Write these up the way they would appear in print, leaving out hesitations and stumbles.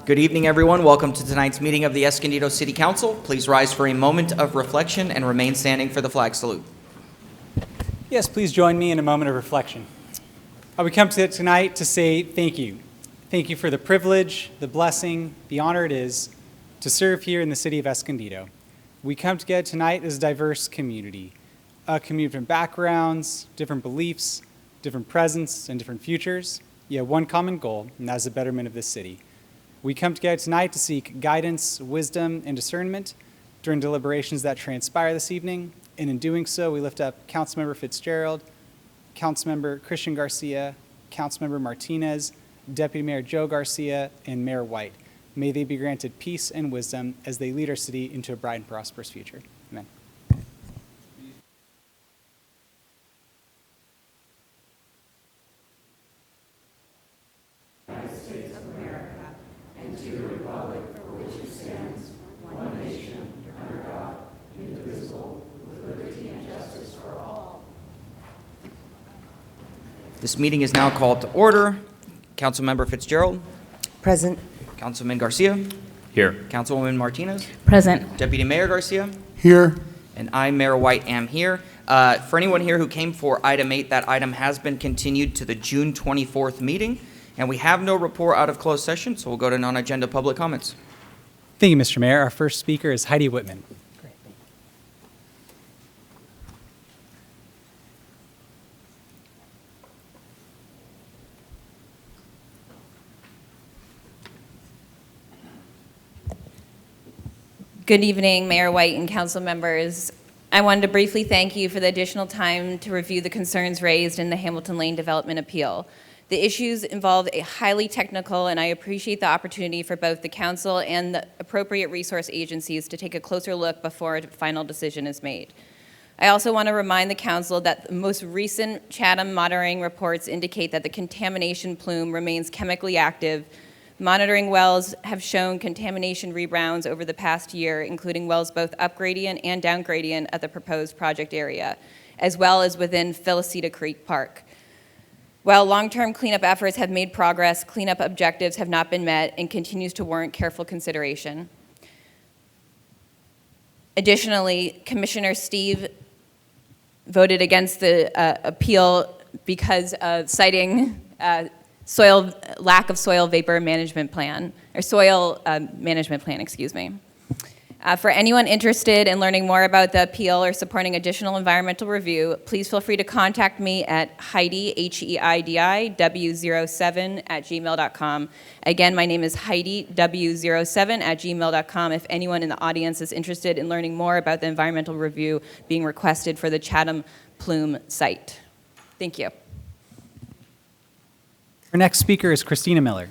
Good evening, everyone. Welcome to tonight's meeting of the Escondido City Council. Please rise for a moment of reflection and remain standing for the flag salute. Yes, please join me in a moment of reflection. We come to tonight to say thank you. Thank you for the privilege, the blessing, the honor it is to serve here in the city of Escondido. We come together tonight as a diverse community, a community of different backgrounds, different beliefs, different presents, and different futures, yet one common goal, and that is the betterment of this city. We come together tonight to seek guidance, wisdom, and discernment during deliberations that transpire this evening, and in doing so, we lift up Councilmember Fitzgerald, Councilmember Christian Garcia, Councilmember Martinez, Deputy Mayor Joe Garcia, and Mayor White. May they be granted peace and wisdom as they lead our city into a bright and prosperous future. Amen. This meeting is now called to order. Councilmember Fitzgerald. Present. Councilman Garcia. Here. Councilwoman Martinez. Present. Deputy Mayor Garcia. Here. And I, Mayor White, am here. For anyone here who came for item 8, that item has been continued to the June 24th meeting, and we have no report out of closed session, so we'll go to non-agenda public comments. Thank you, Mr. Mayor. Our first speaker is Heidi Whitman. Good evening, Mayor White and council members. I wanted to briefly thank you for the additional time to review the concerns raised in the Hamilton Lane Development Appeal. The issues involve a highly technical, and I appreciate the opportunity for both the council and the appropriate resource agencies to take a closer look before a final decision is made. I also want to remind the council that the most recent Chatham monitoring reports indicate that the contamination plume remains chemically active. Monitoring wells have shown contamination rebounds over the past year, including wells both up gradient and down gradient at the proposed project area, as well as within Felicita Creek Park. While long-term cleanup efforts have made progress, cleanup objectives have not been met and continues to warrant careful consideration. Additionally, Commissioner Steve voted against the appeal because of citing lack of soil vapor management plan, or soil management plan, excuse me. For anyone interested in learning more about the appeal or supporting additional environmental review, please feel free to contact me at Heidi, Heidi, W07 at gmail.com. Again, my name is Heidi, W07 at gmail.com if anyone in the audience is interested in learning more about the environmental review being requested for the Chatham Plume site. Thank you. Our next speaker is Christina Miller.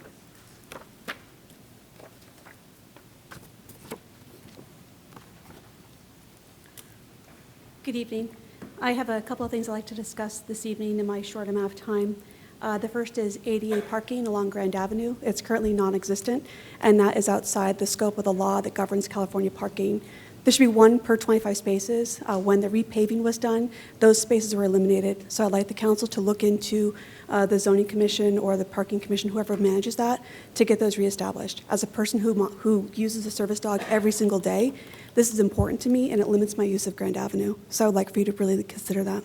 Good evening. I have a couple of things I'd like to discuss this evening in my short amount of time. The first is ADA parking along Grand Avenue. It's currently non-existent, and that is outside the scope of the law that governs California parking. There should be 1 per 25 spaces. When the repaving was done, those spaces were eliminated. So I'd like the council to look into the zoning commission or the parking commission, whoever manages that, to get those reestablished. As a person who uses a service dog every single day, this is important to me and it limits my use of Grand Avenue. So I would like for you to really consider that.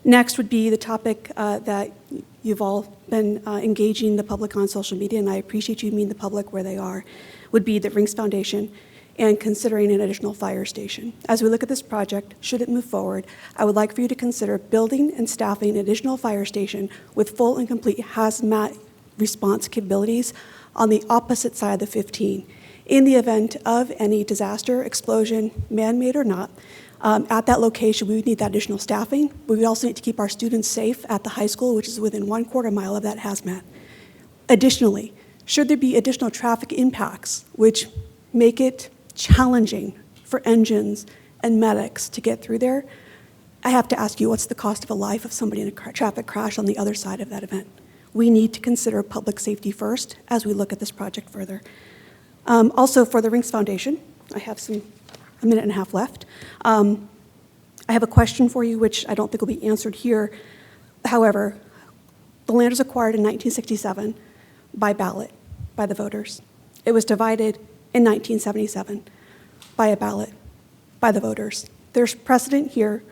Next would be the topic that you've all been engaging the public on social media, and I appreciate you meeting the public where they are, would be the Rings Foundation and considering an additional fire station. As we look at this project, should it move forward, I would like for you to consider building and staffing an additional fire station with full and complete hazmat response capabilities on the opposite side of the 15. In the event of any disaster, explosion, man-made or not, at that location, we would need that additional staffing. We would also need to keep our students safe at the high school, which is within 1/4 mile of that hazmat. Additionally, should there be additional traffic impacts, which make it challenging for engines and medics to get through there, I have to ask you, what's the cost of a life of somebody in a traffic crash on the other side of that event? We need to consider public safety first as we look at this project further. Also, for the Rings Foundation, I have a minute and a half left. I have a question for you, which I don't think will be answered here. However, the land was acquired in 1967 by ballot, by the voters. It was divided in 1977 by a ballot, by the voters. There's precedent here.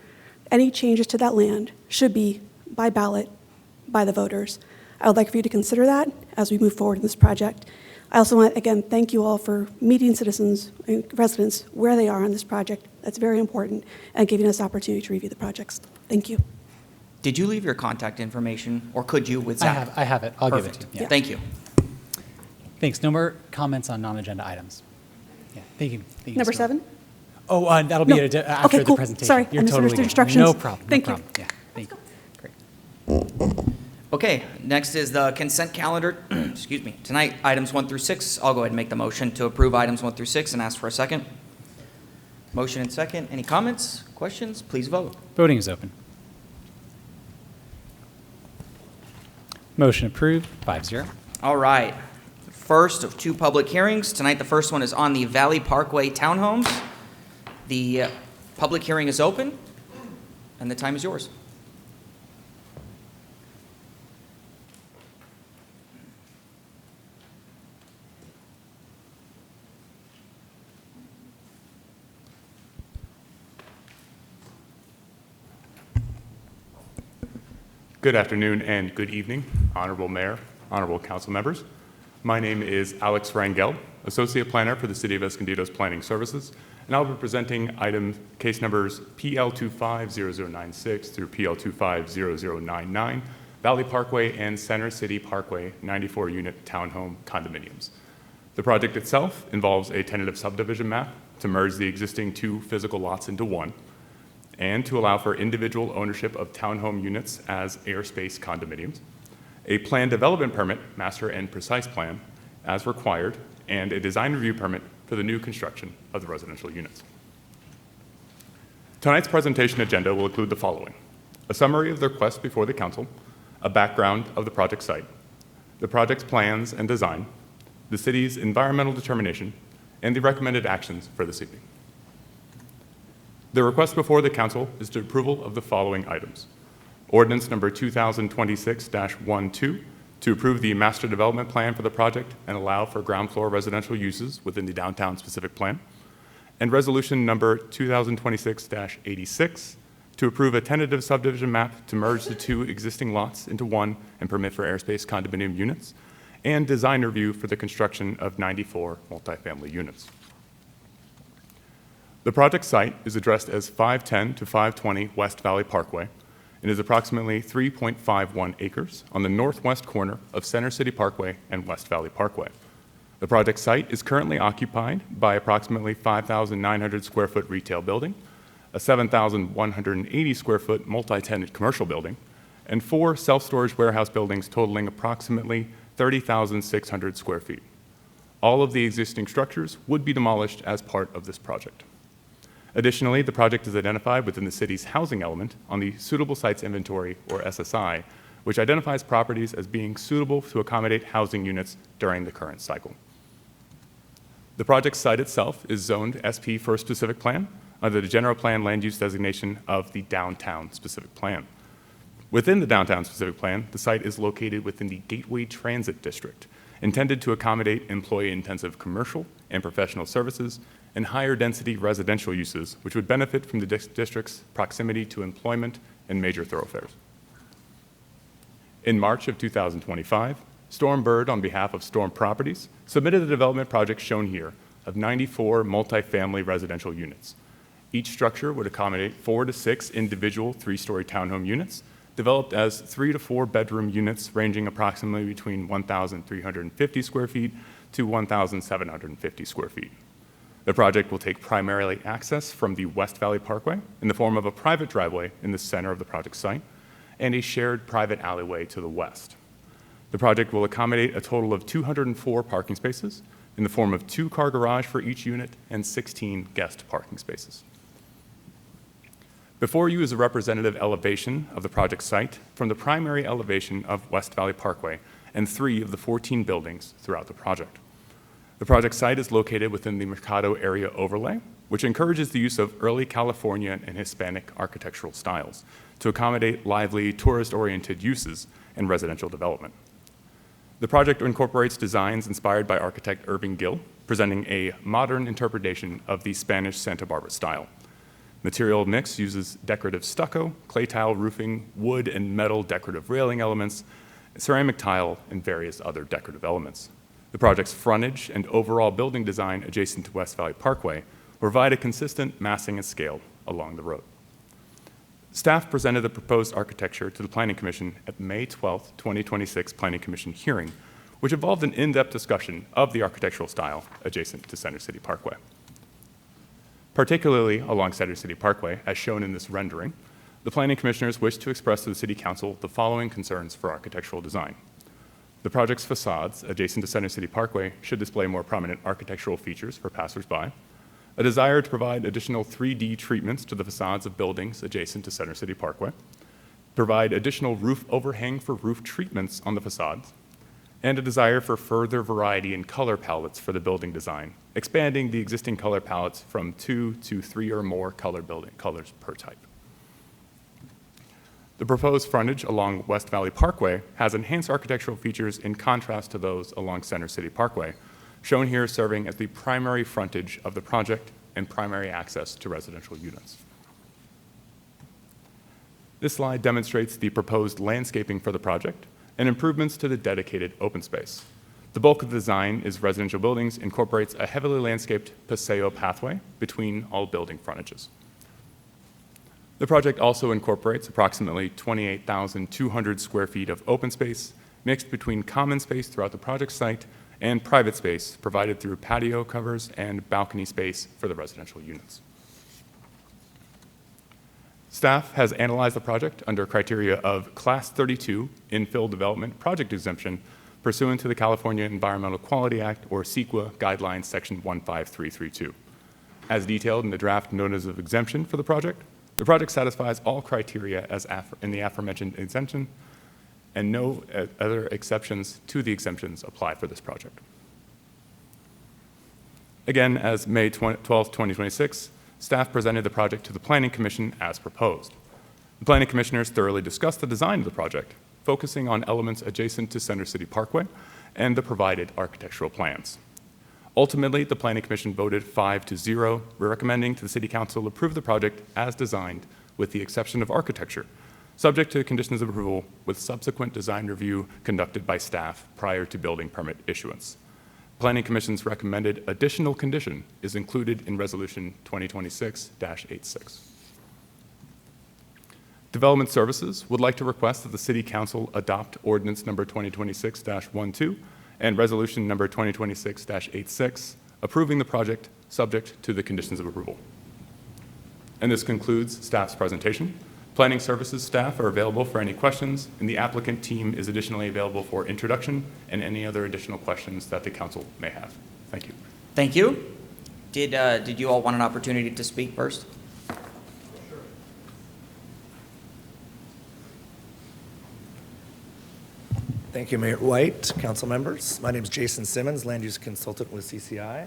Any changes to that land should be by ballot, by the voters. I would like for you to consider that as we move forward in this project. I also want to, again, thank you all for meeting citizens and residents where they are on this project. That's very important, and giving us the opportunity to review the projects. Thank you. Did you leave your contact information, or could you with Zach? I have it. I'll give it Perfect. to you. Yeah. Thank you. Thanks. No more comments on non-agenda items. Yeah, thank you. Thank you, Number Ms. Noel. 7? Oh, that'll be No. after Okay, the cool. presentation. Sorry, I You're misunderstood totally good. instructions. No problem. Thank no you. problem. Yeah, thank you. Great. Okay, next is the consent calendar. Excuse me. Tonight, items 1 through 6. I'll go ahead and make the motion to approve items 1 through 6 and ask for a second. Motion and second. Any comments, questions? Please vote. Voting is open. Motion approved, 5-0. All right. First of 2 public hearings. Tonight, the first one is on the Valley Parkway Townhomes. The public hearing is open, and the time is yours. Good afternoon and good evening, Honorable Mayor, Honorable Council members. My name is Alex Rangel, Associate Planner for the City of Escondido's Planning Services, and I'll be presenting case numbers PL250096 through PL250099, Valley Parkway and Center City Parkway 94-unit townhome condominiums. The project itself involves a tentative subdivision map to merge the existing 2 physical lots into one, and to allow for individual ownership of townhome units as airspace condominiums, a plan development permit, master and precise plan, as required, and a design review permit for the new construction of the residential units. Tonight's presentation agenda will include the following: a summary of the request before the council, a background of the project site, the project's plans and design, the city's environmental determination, and the recommended actions for this evening. The request before the council is to approval of the following items: ordinance number 2026-12 to approve the master development plan for the project and allow for ground floor residential uses within the downtown specific plan, and resolution number 2026-86 to approve a tentative subdivision map to merge the 2 existing lots into one and permit for airspace condominium units, and design review for the construction of 94 multifamily units. The project site is addressed as 510 to 520 West Valley Parkway and is approximately 3.51 acres on the northwest corner of Center City Parkway and West Valley Parkway. The project site is currently occupied by approximately 5,900 square foot retail building, a 7,180 square foot multi-tenant commercial building, and 4 self-storage warehouse buildings totaling approximately 30,600 square feet. All of the existing structures would be demolished as part of this project. Additionally, the project is identified within the city's housing element on the Suitable Sites Inventory, or SSI, which identifies properties as being suitable to accommodate housing units during the current cycle. The project site itself is zoned SP First Specific Plan under the General Plan Land Use Designation of the Downtown Specific Plan. Within the Downtown Specific Plan, the site is located within the Gateway Transit District, intended to accommodate employee-intensive commercial and professional services and higher density residential uses, which would benefit from the district's proximity to employment and major thoroughfares. In March of 2025, Stormbird, on behalf of Storm Properties, submitted a development project shown here of 94 multifamily residential units. Each structure would accommodate 4 to 6 individual 3-story townhome units, developed as 3 to 4 bedroom units ranging approximately between 1,350 square feet to 1,750 square feet. The project will take primarily access from the West Valley Parkway in the form of a private driveway in the center of the project site and a shared private alleyway to the west. The project will accommodate a total of 204 parking spaces in the form of 2 car garage for each unit and 16 guest parking spaces. Before you is a representative elevation of the project site from the primary elevation of West Valley Parkway and 3 of the 14 buildings throughout the project. The project site is located within the Mercado area overlay, which encourages the use of early California and Hispanic architectural styles to accommodate lively, tourist-oriented uses and residential development. The project incorporates designs inspired by architect Irving Gill, presenting a modern interpretation of the Spanish Santa Barbara style. Material mix uses decorative stucco, clay tile roofing, wood and metal decorative railing elements, ceramic tile, and various other decorative elements. The project's frontage and overall building design adjacent to West Valley Parkway provide a consistent massing and scale along the road. Staff presented the proposed architecture to the Planning Commission at the May 12, 2026 Planning Commission hearing, which involved an in-depth discussion of the architectural style adjacent to Center City Parkway. Particularly along Center City Parkway, as shown in this rendering, the Planning Commissioners wish to express to the City Council the following concerns for architectural design. The project's facades adjacent to Center City Parkway should display more prominent architectural features for passersby, a desire to provide additional 3D treatments to the facades of buildings adjacent to Center City Parkway, provide additional roof overhang for roof treatments on the facades, and a desire for further variety in color palettes for the building design, expanding the existing color palettes from 2 to 3 or more colors per type. The proposed frontage along West Valley Parkway has enhanced architectural features in contrast to those along Center City Parkway, shown here serving as the primary frontage of the project and primary access to residential units. This slide demonstrates the proposed landscaping for the project and improvements to the dedicated open space. The bulk of the design is residential buildings, incorporates a heavily landscaped paseo pathway between all building frontages. The project also incorporates approximately 28,200 square feet of open space mixed between common space throughout the project site and private space provided through patio covers and balcony space for the residential units. Staff has analyzed the project under criteria of Class 32 infill development project exemption pursuant to the California Environmental Quality Act, or CEQA guidelines section 15332. As detailed in the draft notice of exemption for the project satisfies all criteria as in the aforementioned exemption, and no other exceptions to the exemptions apply for this project. Again, as May 12, 2026, staff presented the project to the Planning Commission as proposed. The Planning Commissioners thoroughly discussed the design of the project, focusing on elements adjacent to Center City Parkway and the provided architectural plans. Ultimately, the Planning Commission voted 5-0, recommending to the City Council approve the project as designed with the exception of architecture, subject to conditions of approval with subsequent design review conducted by staff prior to building permit issuance. Planning Commission's recommended additional condition is included in Resolution 2026-86. Development Services would like to request that the City Council adopt Ordinance Number 2026-12 and Resolution Number 2026-86, approving the project subject to the conditions of approval. And this concludes staff's presentation. Planning Services staff are available for any questions, and the applicant team is additionally available for introduction and any other additional questions that the council may have. Thank you. Thank you. Did you all want an opportunity to speak first? Thank you, Mayor White, council members. My name is Jason Simmons, land use consultant with CCI.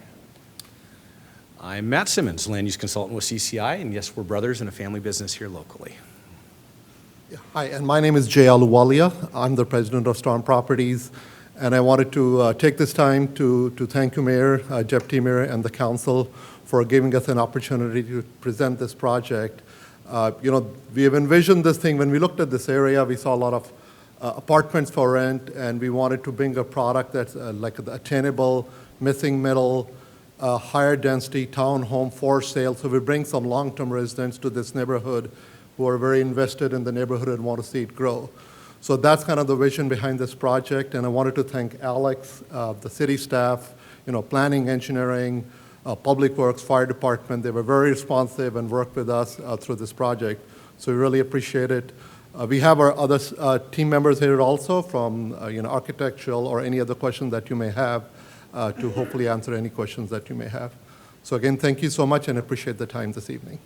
I'm Matt Simmons, land use consultant with CCI, and yes, we're brothers in a family business here locally. Hi, and my name is Jay Aluwalia. I'm the president of Storm Properties, and I wanted to take this time to thank you, Mayor, Deputy Mayor, and the council for giving us an opportunity to present this project. We have envisioned this thing. When we looked at this area, we saw a lot of apartments for rent, and we wanted to bring a product that's like attainable, missing middle, higher density townhome for sale. So we bring some long-term residents to this neighborhood who are very invested in the neighborhood and want to see it grow. So that's kind of the vision behind this project, and I wanted to thank Alex, the city staff, planning, engineering, public works, fire department. They were very responsive and worked with us through this project. So we really appreciate it. We have our other team members here also from architectural or any other questions that you may have to hopefully answer any questions that you may have. So again, thank you so much and appreciate the time this evening.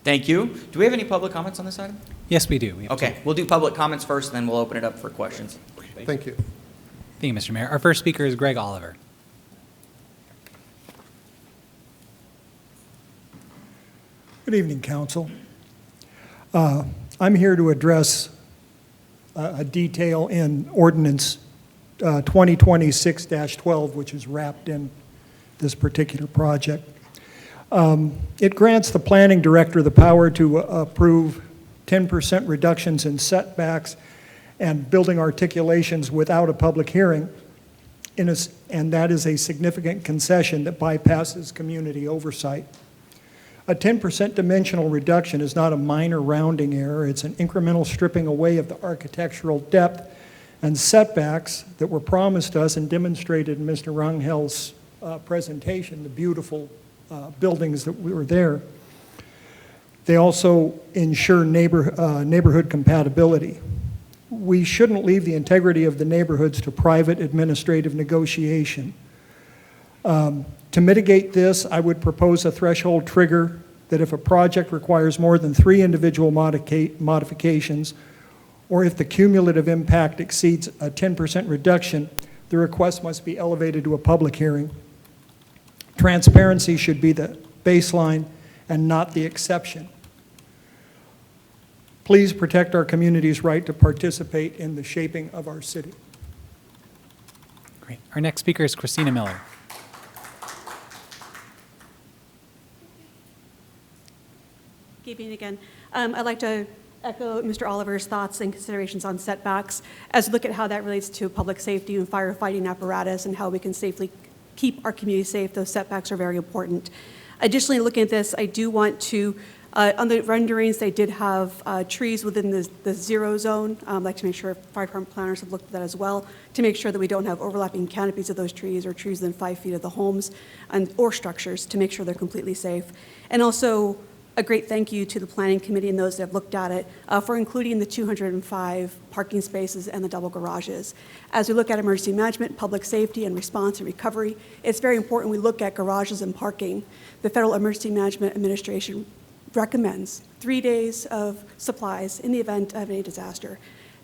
Thank you. Do we have any public comments on this item? Yes, we do. We have Okay, we'll do public comments first, and then we'll open it up for questions. Thank you. Thank you, Mr. Mayor. Our first speaker is Greg Oliver. Good evening, Council. I'm here to address a detail in Ordinance 2026-12, which is wrapped in this particular project. It grants the planning director the power to approve 10% reductions in setbacks and building articulations without a public hearing, and that is a significant concession that bypasses community oversight. A 10% dimensional reduction is not a minor rounding error. It's an incremental stripping away of the architectural depth and setbacks that were promised us and demonstrated in Mr. Rangel's presentation, the beautiful buildings that were there. They also ensure neighborhood compatibility. We shouldn't leave the integrity of the neighborhoods to private administrative negotiation. To mitigate this, I would propose a threshold trigger that if a project requires more than 3 individual modifications, or if the cumulative impact exceeds a 10% reduction, the request must be elevated to a public hearing. Transparency should be the baseline and not the exception. Please protect our community's right to participate in the shaping of our city. Great. Our next speaker is Christina Miller. Good evening again. I'd like to echo Mr. Oliver's thoughts and considerations on setbacks as we look at how that relates to public safety and firefighting apparatus and how we can safely keep our community safe. Those setbacks are very important. Additionally, looking at this, I do want to, on the renderings, they did have trees within the zero zone. I'd like to make sure fire department planners have looked at that as well to make sure that we don't have overlapping canopies of those trees or trees within 5 feet of the homes or structures to make sure they're completely safe. And also, a great thank you to the planning committee and those that have looked at it for including the 205 parking spaces and the double garages. As we look at emergency management, public safety, and response and recovery, it's very important we look at garages and parking. The Federal Emergency Management Administration recommends 3 days of supplies in the event of any disaster.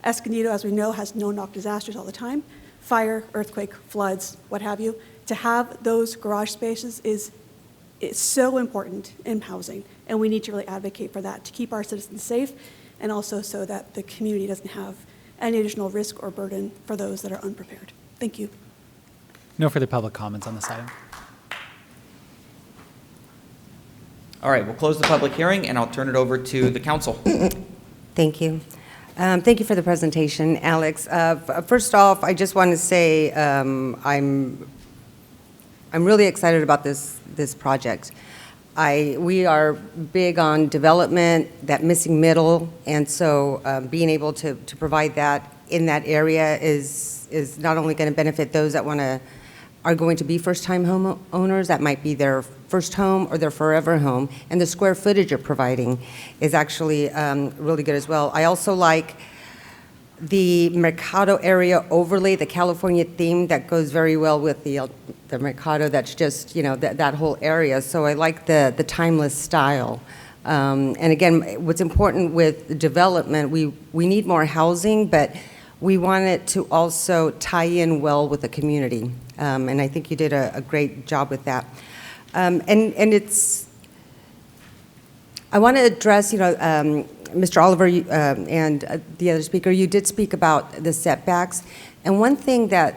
Escondido, as we know, has no-knock disasters all the time. Fire, earthquake, floods, what have you. To have those garage spaces is so important in housing, and we need to really advocate for that to keep our citizens safe and also so that the community doesn't have any additional risk or burden for those that are unprepared. Thank you. No further public comments on this item. All right, we'll close the public hearing, and I'll turn it over to the council. Thank you. Thank you for the presentation, Alex. First off, I just want to say I'm really excited about this project. We are big on development, that missing middle, and so being able to provide that in that area is not only going to benefit those that are going to be first-time homeowners, that might be their first home or their forever home, and the square footage you're providing is actually really good as well. I also like the Mercado area overlay, the California theme that goes very well with the Mercado. That's just, that whole area. So I like the timeless style. And again, what's important with development, we need more housing, but we want it to also tie in well with the community. And I think you did a great job with that. And I want to address, Mr. Oliver and the other speaker, you did speak about the setbacks. And one thing that,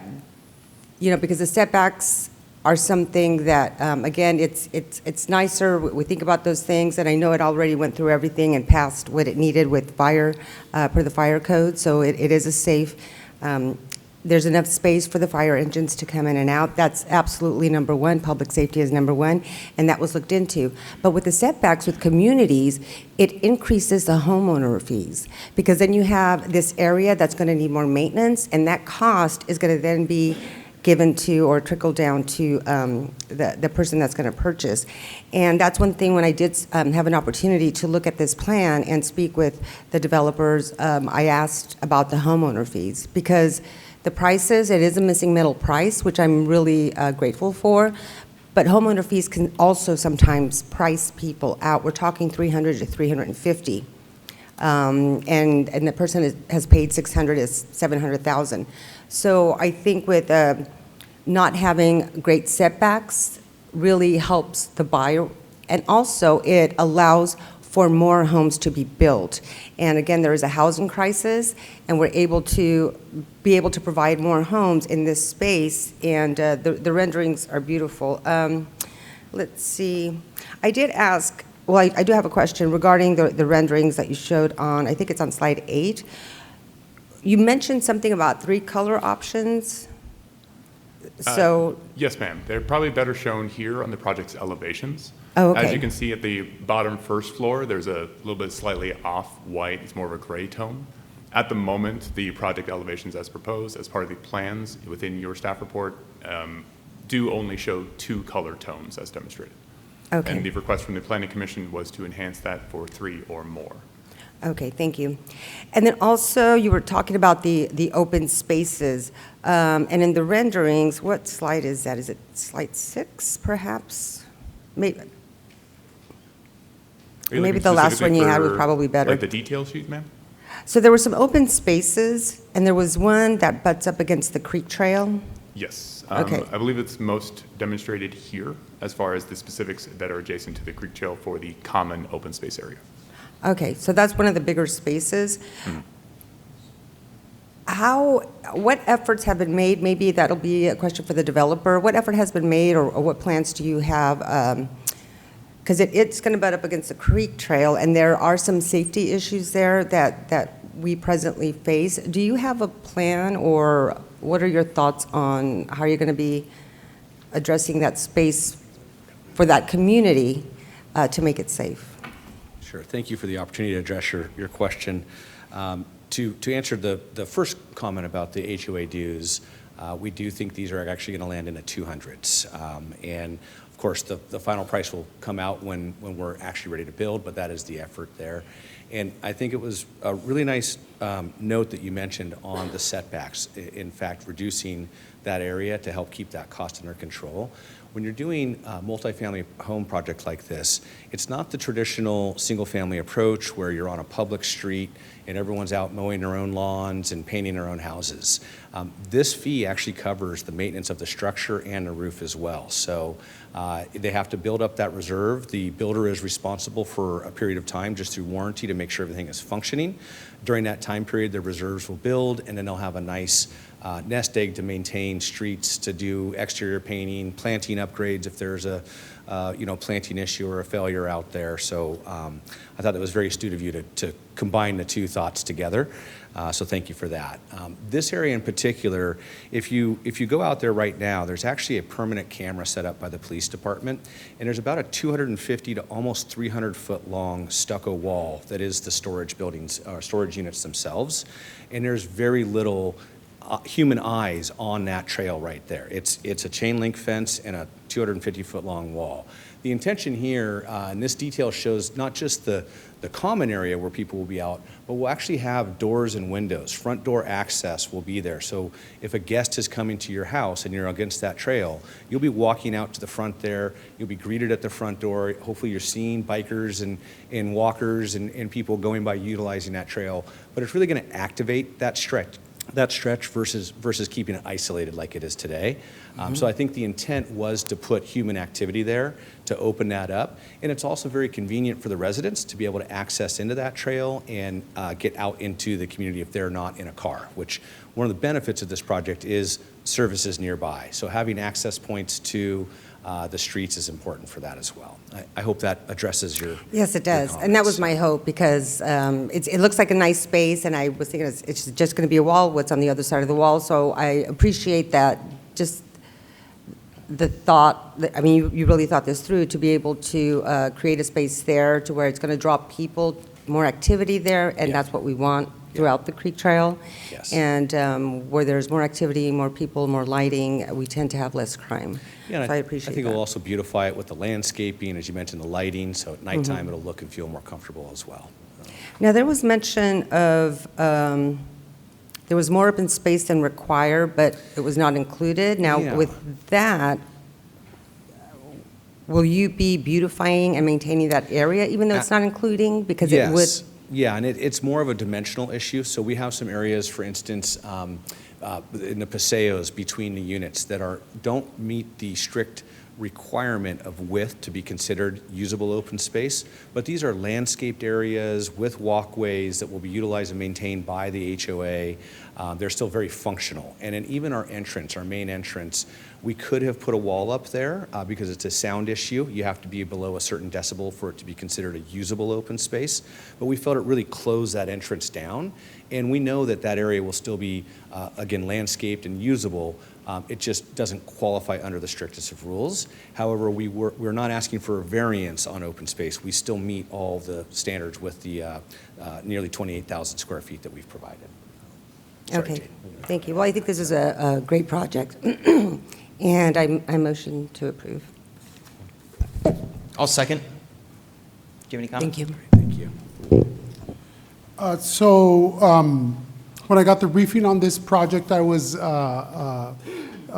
because the setbacks are something that, again, it's nicer. We think about those things, and I know it already went through everything and passed what it needed with fire, per the fire code, so it is a safe. There's enough space for the fire engines to come in and out. That's absolutely number one. Public safety is number one, and that was looked into. But with the setbacks with communities, it increases the homeowner fees, because then you have this area that's going to need more maintenance, and that cost is going to then be given to or trickle down to the person that's going to purchase. And that's one thing when I did have an opportunity to look at this plan and speak with the developers, I asked about the homeowner fees, because the prices, it is a missing middle price, which I'm really grateful for, but homeowner fees can also sometimes price people out. We're talking $300 to $350, and the person has paid $600 to $700,000. So I think with not having great setbacks really helps the buyer, and also it allows for more homes to be built. And again, there is a housing crisis, and we're able to provide more homes in this space, and the renderings are beautiful. Let's see. I did ask, well, I do have a question regarding the renderings that you showed on, I think it's on slide 8. You mentioned something about 3 color options. So, Yes, ma'am. They're probably better shown here on the project's elevations. Oh, okay. As you can see at the bottom first floor, there's a little bit slightly off-white. It's more of a gray tone. At the moment, the project elevations as proposed, as part of the plans within your staff report, do only show 2 color tones as demonstrated. okay. And the request from the Planning Commission was to enhance that for 3 or more. Okay, thank you. And then also, you were talking about the open spaces, and in the renderings, what slide is that? Is it slide 6, perhaps? Maybe Are you looking the last specifically one you had was for, probably better. like the detail sheet, ma'am? So there were some open spaces, and there was one that butts up against the creek trail. Yes. Okay. I believe it's most demonstrated here as far as the specifics that are adjacent to the creek trail for the common open space area. Okay, so that's one of the bigger spaces. What efforts have been made, maybe that'll be a question for the developer, what effort has been made, or what plans do you have? Because it's going to butt up against the creek trail, and there are some safety issues there that we presently face. Do you have a plan, or what are your thoughts on how you're going to be addressing that space for that community to make it safe? Sure. Thank you for the opportunity to address your question. To answer the first comment about the HOA dues, we do think these are actually going to land in the 200s. And of course, the final price will come out when we're actually ready to build, but that is the effort there. And I think it was a really nice note that you mentioned on the setbacks, in fact, reducing that area to help keep that cost under control. When you're doing a multifamily home project like this, it's not the traditional single-family approach where you're on a public street and everyone's out mowing their own lawns and painting their own houses. This fee actually covers the maintenance of the structure and the roof as well. So they have to build up that reserve. The builder is responsible for a period of time just through warranty to make sure everything is functioning. During that time period, the reserves will build, and then they'll have a nice nest egg to maintain streets, to do exterior painting, planting upgrades if there's a planting issue or a failure out there. So I thought that was very astute of you to combine the two thoughts together. So thank you for that. This area in particular, if you go out there right now, there's actually a permanent camera set up by the police department, and there's about a 250 to almost 300-foot long stucco wall that is the storage buildings, or storage units themselves, and there's very little human eyes on that trail right there. It's a chain link fence and a 250-foot long wall. The intention here, and this detail shows not just the common area where people will be out, but we'll actually have doors and windows. Front door access will be there. So if a guest is coming to your house and you're against that trail, you'll be walking out to the front there. You'll be greeted at the front door. Hopefully you're seeing bikers and walkers and people going by utilizing that trail. But it's really going to activate that stretch versus keeping it isolated like it is today. So I think the intent was to put human activity there, to open that up. And it's also very convenient for the residents to be able to access into that trail and get out into the community if they're not in a car, which one of the benefits of this project is services nearby. So having access points to the streets is important for that as well. I hope that addresses your Yes, it does. your And that was comments. my hope, because it looks like a nice space, and I was thinking it's just going to be a wall. What's on the other side of the wall? So I appreciate that, just the thought, I mean, you really thought this through, to be able to create a space there to where it's going to draw people, more activity there, and Yeah. that's what we want throughout the creek trail. Yes. And where there's more activity, more people, more lighting, we tend to have less crime. Yeah, and So I appreciate I think that. it'll also beautify it with the landscaping, as you mentioned, the lighting, so at nighttime Mm-hmm. it'll look and feel more comfortable as well. Now, there was mention of, there was more open space than required, but it was not included. Now, Yeah. with that, will you be beautifying and maintaining that area, even though it's not including? Because it would. Yes, yeah, and it's more of a dimensional issue. So we have some areas, for instance, in the paseos between the units that don't meet the strict requirement of width to be considered usable open space, but these are landscaped areas with walkways that will be utilized and maintained by the HOA. They're still very functional. And in even our entrance, our main entrance, we could have put a wall up there because it's a sound issue. You have to be below a certain decibel for it to be considered a usable open space. But we felt it really closed that entrance down. And we know that that area will still be, again, landscaped and usable. It just doesn't qualify under the strictest of rules. However, we're not asking for a variance on open space. We still meet all the standards with the nearly 28,000 square feet that we've provided. Sorry, Okay, Jane. thank you. Well, I think this is a great project, and I motion to approve. I'll second. Do you have any comments? Thank you. Thank you. When I got the briefing on this project, I was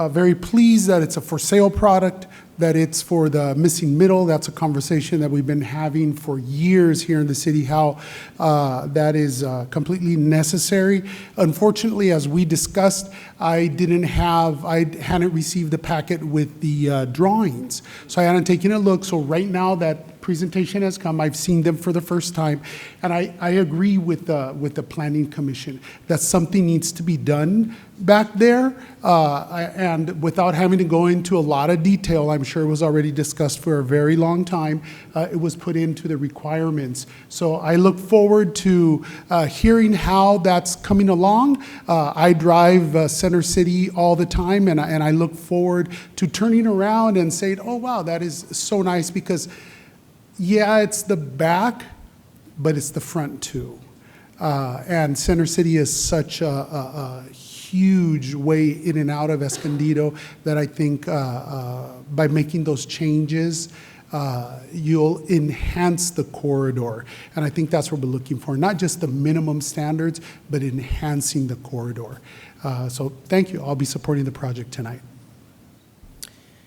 very pleased that it's a for sale product, that it's for the missing middle. That's a conversation that we've been having for years here in the city, how that is completely necessary. Unfortunately, as we discussed, I hadn't received the packet with the drawings. So I hadn't taken a look. So right now that presentation has come, I've seen them for the first time, and I agree with the Planning Commission that something needs to be done back there, and without having to go into a lot of detail, I'm sure it was already discussed for a very long time, it was put into the requirements. So I look forward to hearing how that's coming along. I drive Center City all the time, and I look forward to turning around and saying, oh wow, that is so nice, because yeah, it's the back, but it's the front too. And Center City is such a huge way in and out of Escondido that I think by making those changes, you'll enhance the corridor. And I think that's what we're looking for, not just the minimum standards, but enhancing the corridor. So thank you. I'll be supporting the project tonight.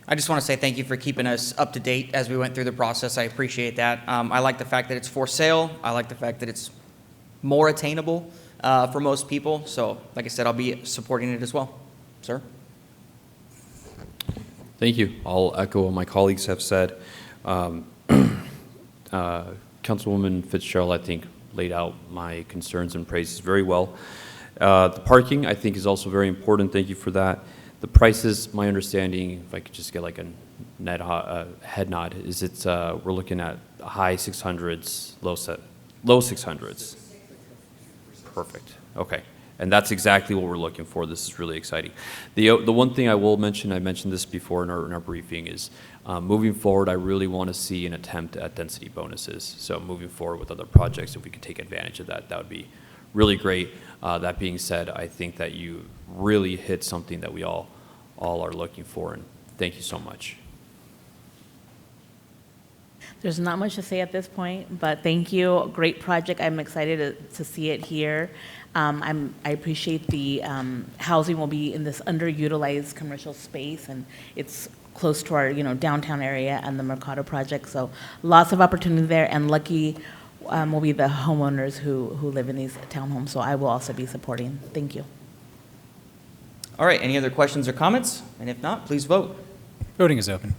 I just want to say thank you for keeping us up to date as we went through the process. I appreciate that. I like the fact that it's for sale. I like the fact that it's more attainable for most people. So, like I said, I'll be supporting it as well. Sir? Thank you. I'll echo what my colleagues have said. Councilwoman Fitzgerald, I think, laid out my concerns and praises very well. The parking, I think, is also very important. Thank you for that. The prices, my understanding, if I could just get like a head nod, is we're looking at high 600s, low 600s. Perfect. Okay. And that's exactly what we're looking for. This is really exciting. The one thing I will mention, I mentioned this before in our briefing, is moving forward, I really want to see an attempt at density bonuses. So moving forward with other projects, if we could take advantage of that, that would be really great. That being said, I think that you really hit something that we all are looking for, and thank you so much. There's not much to say at this point, but thank you. Great project. I'm excited to see it here. I appreciate the housing will be in this underutilized commercial space, and it's close to our downtown area and the Mercado project. So lots of opportunity there, and lucky will be the homeowners who live in these townhomes. So I will also be supporting. Thank you. All right, any other questions or comments? And if not, please vote. Voting is open.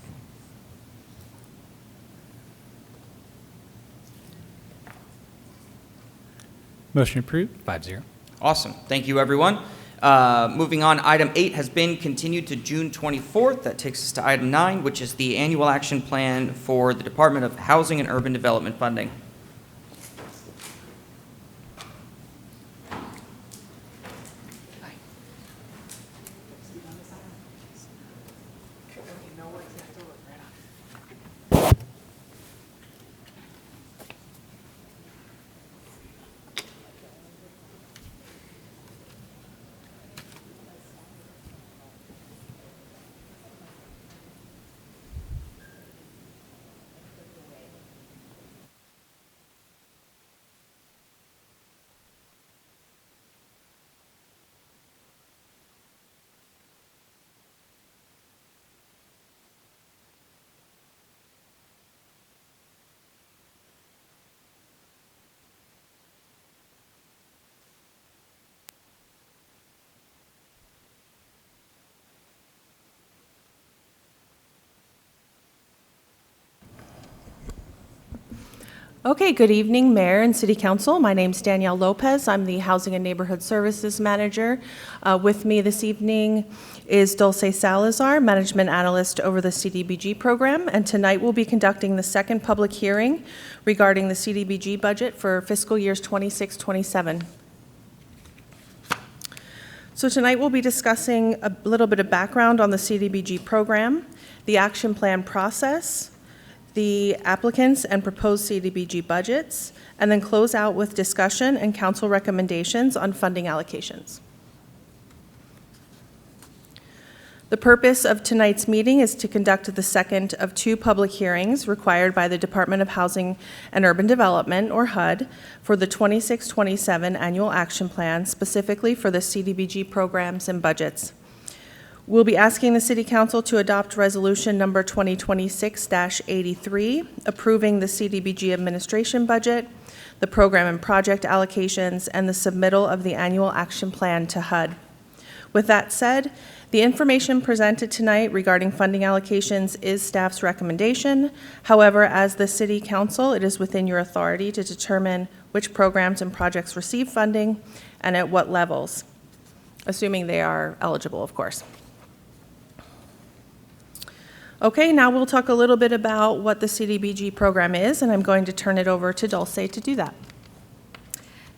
Motion approved, 5-0. Awesome. Thank you, everyone. Moving on, item 8 has been continued to June 24th. That takes us to item 9, which is the annual action plan for the Department of Housing and Urban Development funding. Okay, good evening, Mayor and City Council. My name's Danielle Lopez. I'm the Housing and Neighborhood Services Manager. With me this evening is Dulce Salazar, Management Analyst over the CDBG program, and tonight we'll be conducting the second public hearing regarding the CDBG budget for fiscal years 26-27. So tonight we'll be discussing a little bit of background on the CDBG program, the action plan process, the applicants and proposed CDBG budgets, and then close out with discussion and council recommendations on funding allocations. The purpose of tonight's meeting is to conduct the second of two public hearings required by the Department of Housing and Urban Development, or HUD, for the 26-27 Annual Action Plan, specifically for the CDBG programs and budgets. We'll be asking the City Council to adopt Resolution Number 2026-83, approving the CDBG administration budget, the program and project allocations, and the submittal of the annual action plan to HUD. With that said, the information presented tonight regarding funding allocations is staff's recommendation. However, as the City Council, it is within your authority to determine which programs and projects receive funding and at what levels, assuming they are eligible, of course. Okay, now we'll talk a little bit about what the CDBG program is, and I'm going to turn it over to Dulce to do that.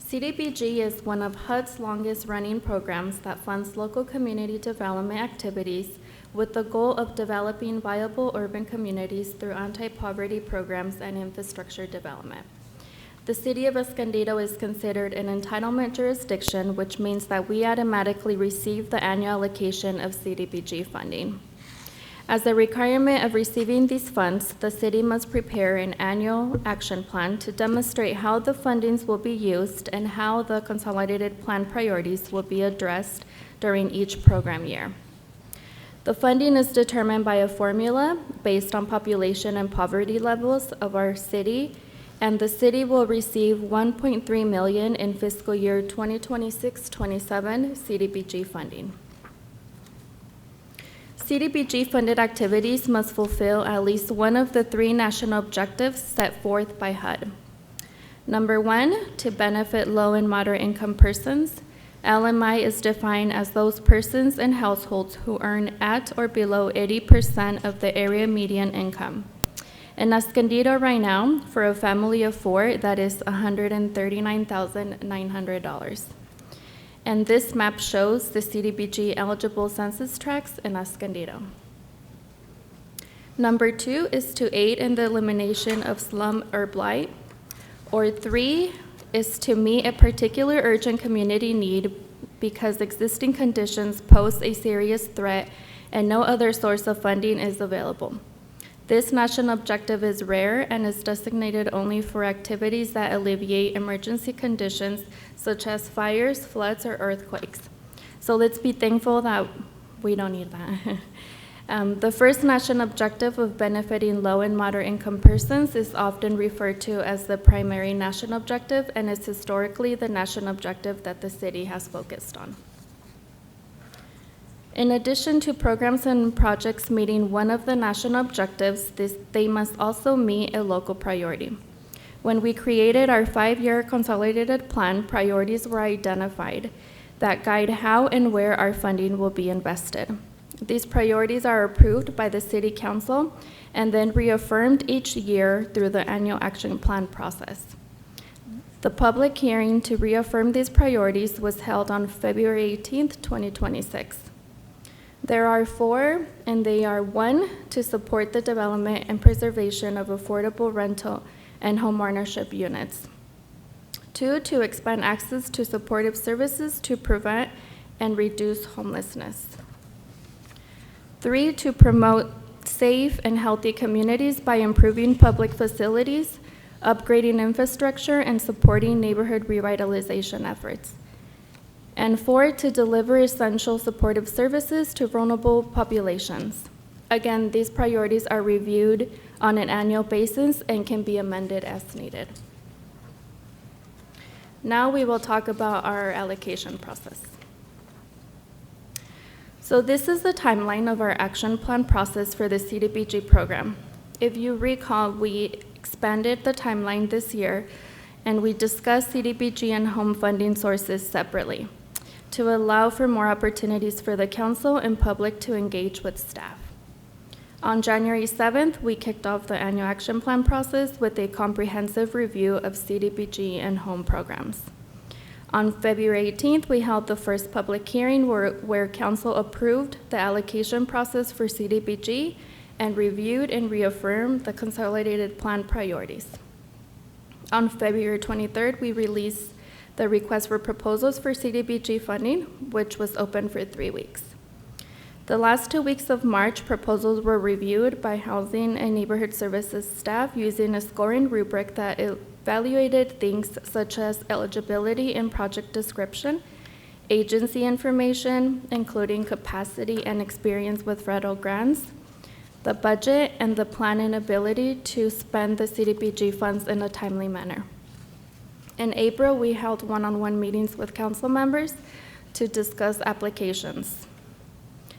CDBG is one of HUD's longest-running programs that funds local community development activities with the goal of developing viable urban communities through anti-poverty programs and infrastructure development. The City of Escondido is considered an entitlement jurisdiction, which means that we automatically receive the annual allocation of CDBG funding. As a requirement of receiving these funds, the city must prepare an annual action plan to demonstrate how the fundings will be used and how the consolidated plan priorities will be addressed during each program year. The funding is determined by a formula based on population and poverty levels of our city, and the city will receive $1.3 million in fiscal year 2026-27 CDBG funding. CDBG-funded activities must fulfill at least one of the three national objectives set forth by HUD. Number one, to benefit low and moderate income persons. LMI is defined as those persons and households who earn at or below 80% of the area median income. In Escondido right now, for a family of four, that is $139,900. And this map shows the CDBG eligible census tracts in Escondido. Number two is to aid in the elimination of slum or blight. Or three is to meet a particular urgent community need because existing conditions pose a serious threat and no other source of funding is available. This national objective is rare and is designated only for activities that alleviate emergency conditions such as fires, floods, or earthquakes. So let's be thankful that we don't need that. The first national objective of benefiting low and moderate income persons is often referred to as the primary national objective, and is historically the national objective that the city has focused on. In addition to programs and projects meeting one of the national objectives, they must also meet a local priority. When we created our 5-year consolidated plan, priorities were identified that guide how and where our funding will be invested. These priorities are approved by the City Council and then reaffirmed each year through the annual action plan process. The public hearing to reaffirm these priorities was held on February 18th, 2026. There are 4, and they are: 1, to support the development and preservation of affordable rental and home ownership units. 2, to expand access to supportive services to prevent and reduce homelessness. 3, to promote safe and healthy communities by improving public facilities, upgrading infrastructure, and supporting neighborhood revitalization efforts. And 4, to deliver essential supportive services to vulnerable populations. Again, these priorities are reviewed on an annual basis and can be amended as needed. Now we will talk about our allocation process. So this is the timeline of our action plan process for the CDBG program. If you recall, we expanded the timeline this year, and we discussed CDBG and home funding sources separately to allow for more opportunities for the council and public to engage with staff. On January 7th, we kicked off the annual action plan process with a comprehensive review of CDBG and home programs. On February 18th, we held the first public hearing where council approved the allocation process for CDBG and reviewed and reaffirmed the consolidated plan priorities. On February 23rd, we released the request for proposals for CDBG funding, which was open for 3 weeks. The last 2 weeks of March, proposals were reviewed by Housing and Neighborhood Services staff using a scoring rubric that evaluated things such as eligibility and project description, agency information, including capacity and experience with federal grants, the budget, and the plan and ability to spend the CDBG funds in a timely manner. In April, we held one-on-one meetings with council members to discuss applications.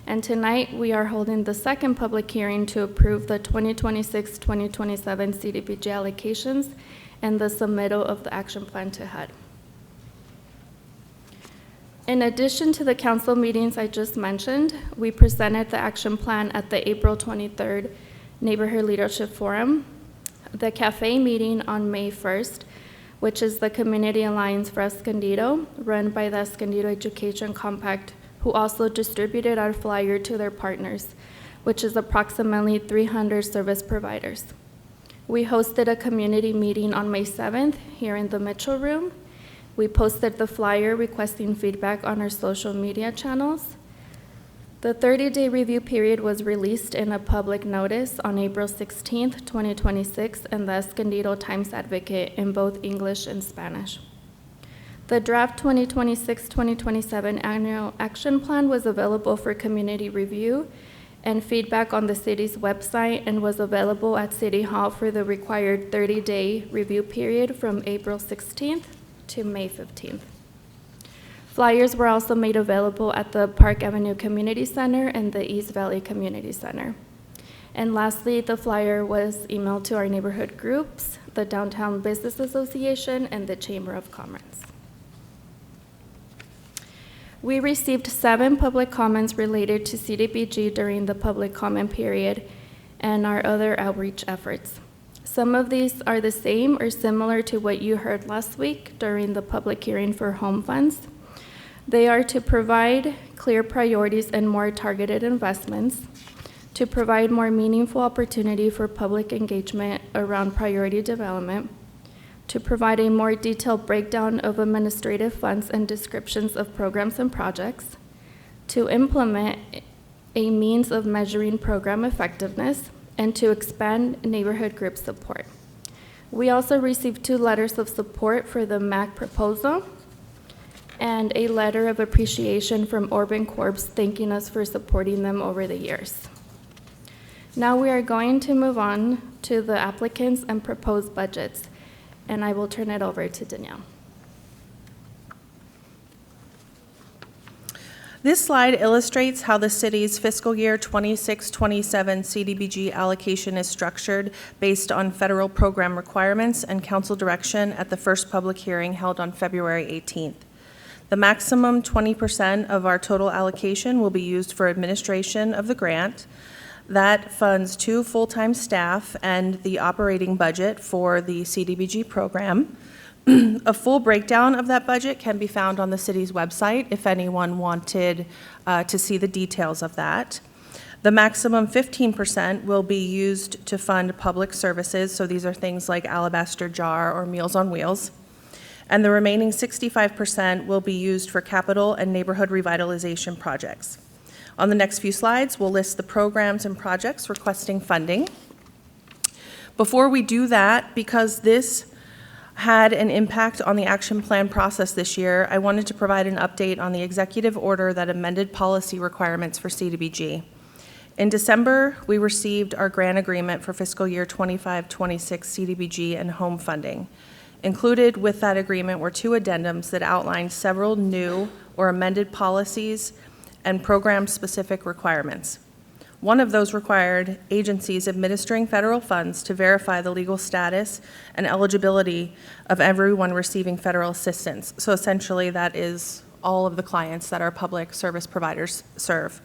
And tonight, we are holding the second public hearing to approve the 2026-2027 CDBG allocations and the submittal of the action plan to HUD. In addition to the council meetings I just mentioned, we presented the action plan at the April 23rd Neighborhood Leadership Forum, the cafe meeting on May 1st, which is the Community Alliance for Escondido, run by the Escondido Education Compact, who also distributed our flyer to their partners, which is approximately 300 service providers. We hosted a community meeting on May 7th here in the Mitchell Room. We posted the flyer requesting feedback on our social media channels. The 30-day review period was released in a public notice on April 16th, 2026, in the Escondido Times Advocate in both English and Spanish. The draft 2026-2027 annual action plan was available for community review and feedback on the city's website and was available at City Hall for the required 30-day review period from April 16th to May 15th. Flyers were also made available at the Park Avenue Community Center and the East Valley Community Center. And lastly, the flyer was emailed to our neighborhood groups, the Downtown Business Association, and the Chamber of Commerce. We received 7 public comments related to CDBG during the public comment period and our other outreach efforts. Some of these are the same or similar to what you heard last week during the public hearing for home funds. They are to provide clear priorities and more targeted investments, to provide more meaningful opportunity for public engagement around priority development, to provide a more detailed breakdown of administrative funds and descriptions of programs and projects, to implement a means of measuring program effectiveness, and to expand neighborhood group support. We also received 2 letters of support for the MAC proposal and a letter of appreciation from Urban Corps thanking us for supporting them over the years. Now we are going to move on to the applicants and proposed budgets, and I will turn it over to Danielle. This slide illustrates how the city's fiscal year 26-27 CDBG allocation is structured based on federal program requirements and council direction at the first public hearing held on February 18th. The maximum 20% of our total allocation will be used for administration of the grant. That funds 2 full-time staff and the operating budget for the CDBG program. A full breakdown of that budget can be found on the city's website if anyone wanted to see the details of that. The maximum 15% will be used to fund public services, so these are things like Alabaster Jar or Meals on Wheels. And the remaining 65% will be used for capital and neighborhood revitalization projects. On the next few slides, we'll list the programs and projects requesting funding. Before we do that, because this had an impact on the action plan process this year, I wanted to provide an update on the executive order that amended policy requirements for CDBG. In December, we received our grant agreement for fiscal year 25-26 CDBG and home funding. Included with that agreement were 2 addendums that outlined several new or amended policies and program-specific requirements. one of those required agencies administering federal funds to verify the legal status and eligibility of everyone receiving federal assistance. So essentially, that is all of the clients that our public service providers serve.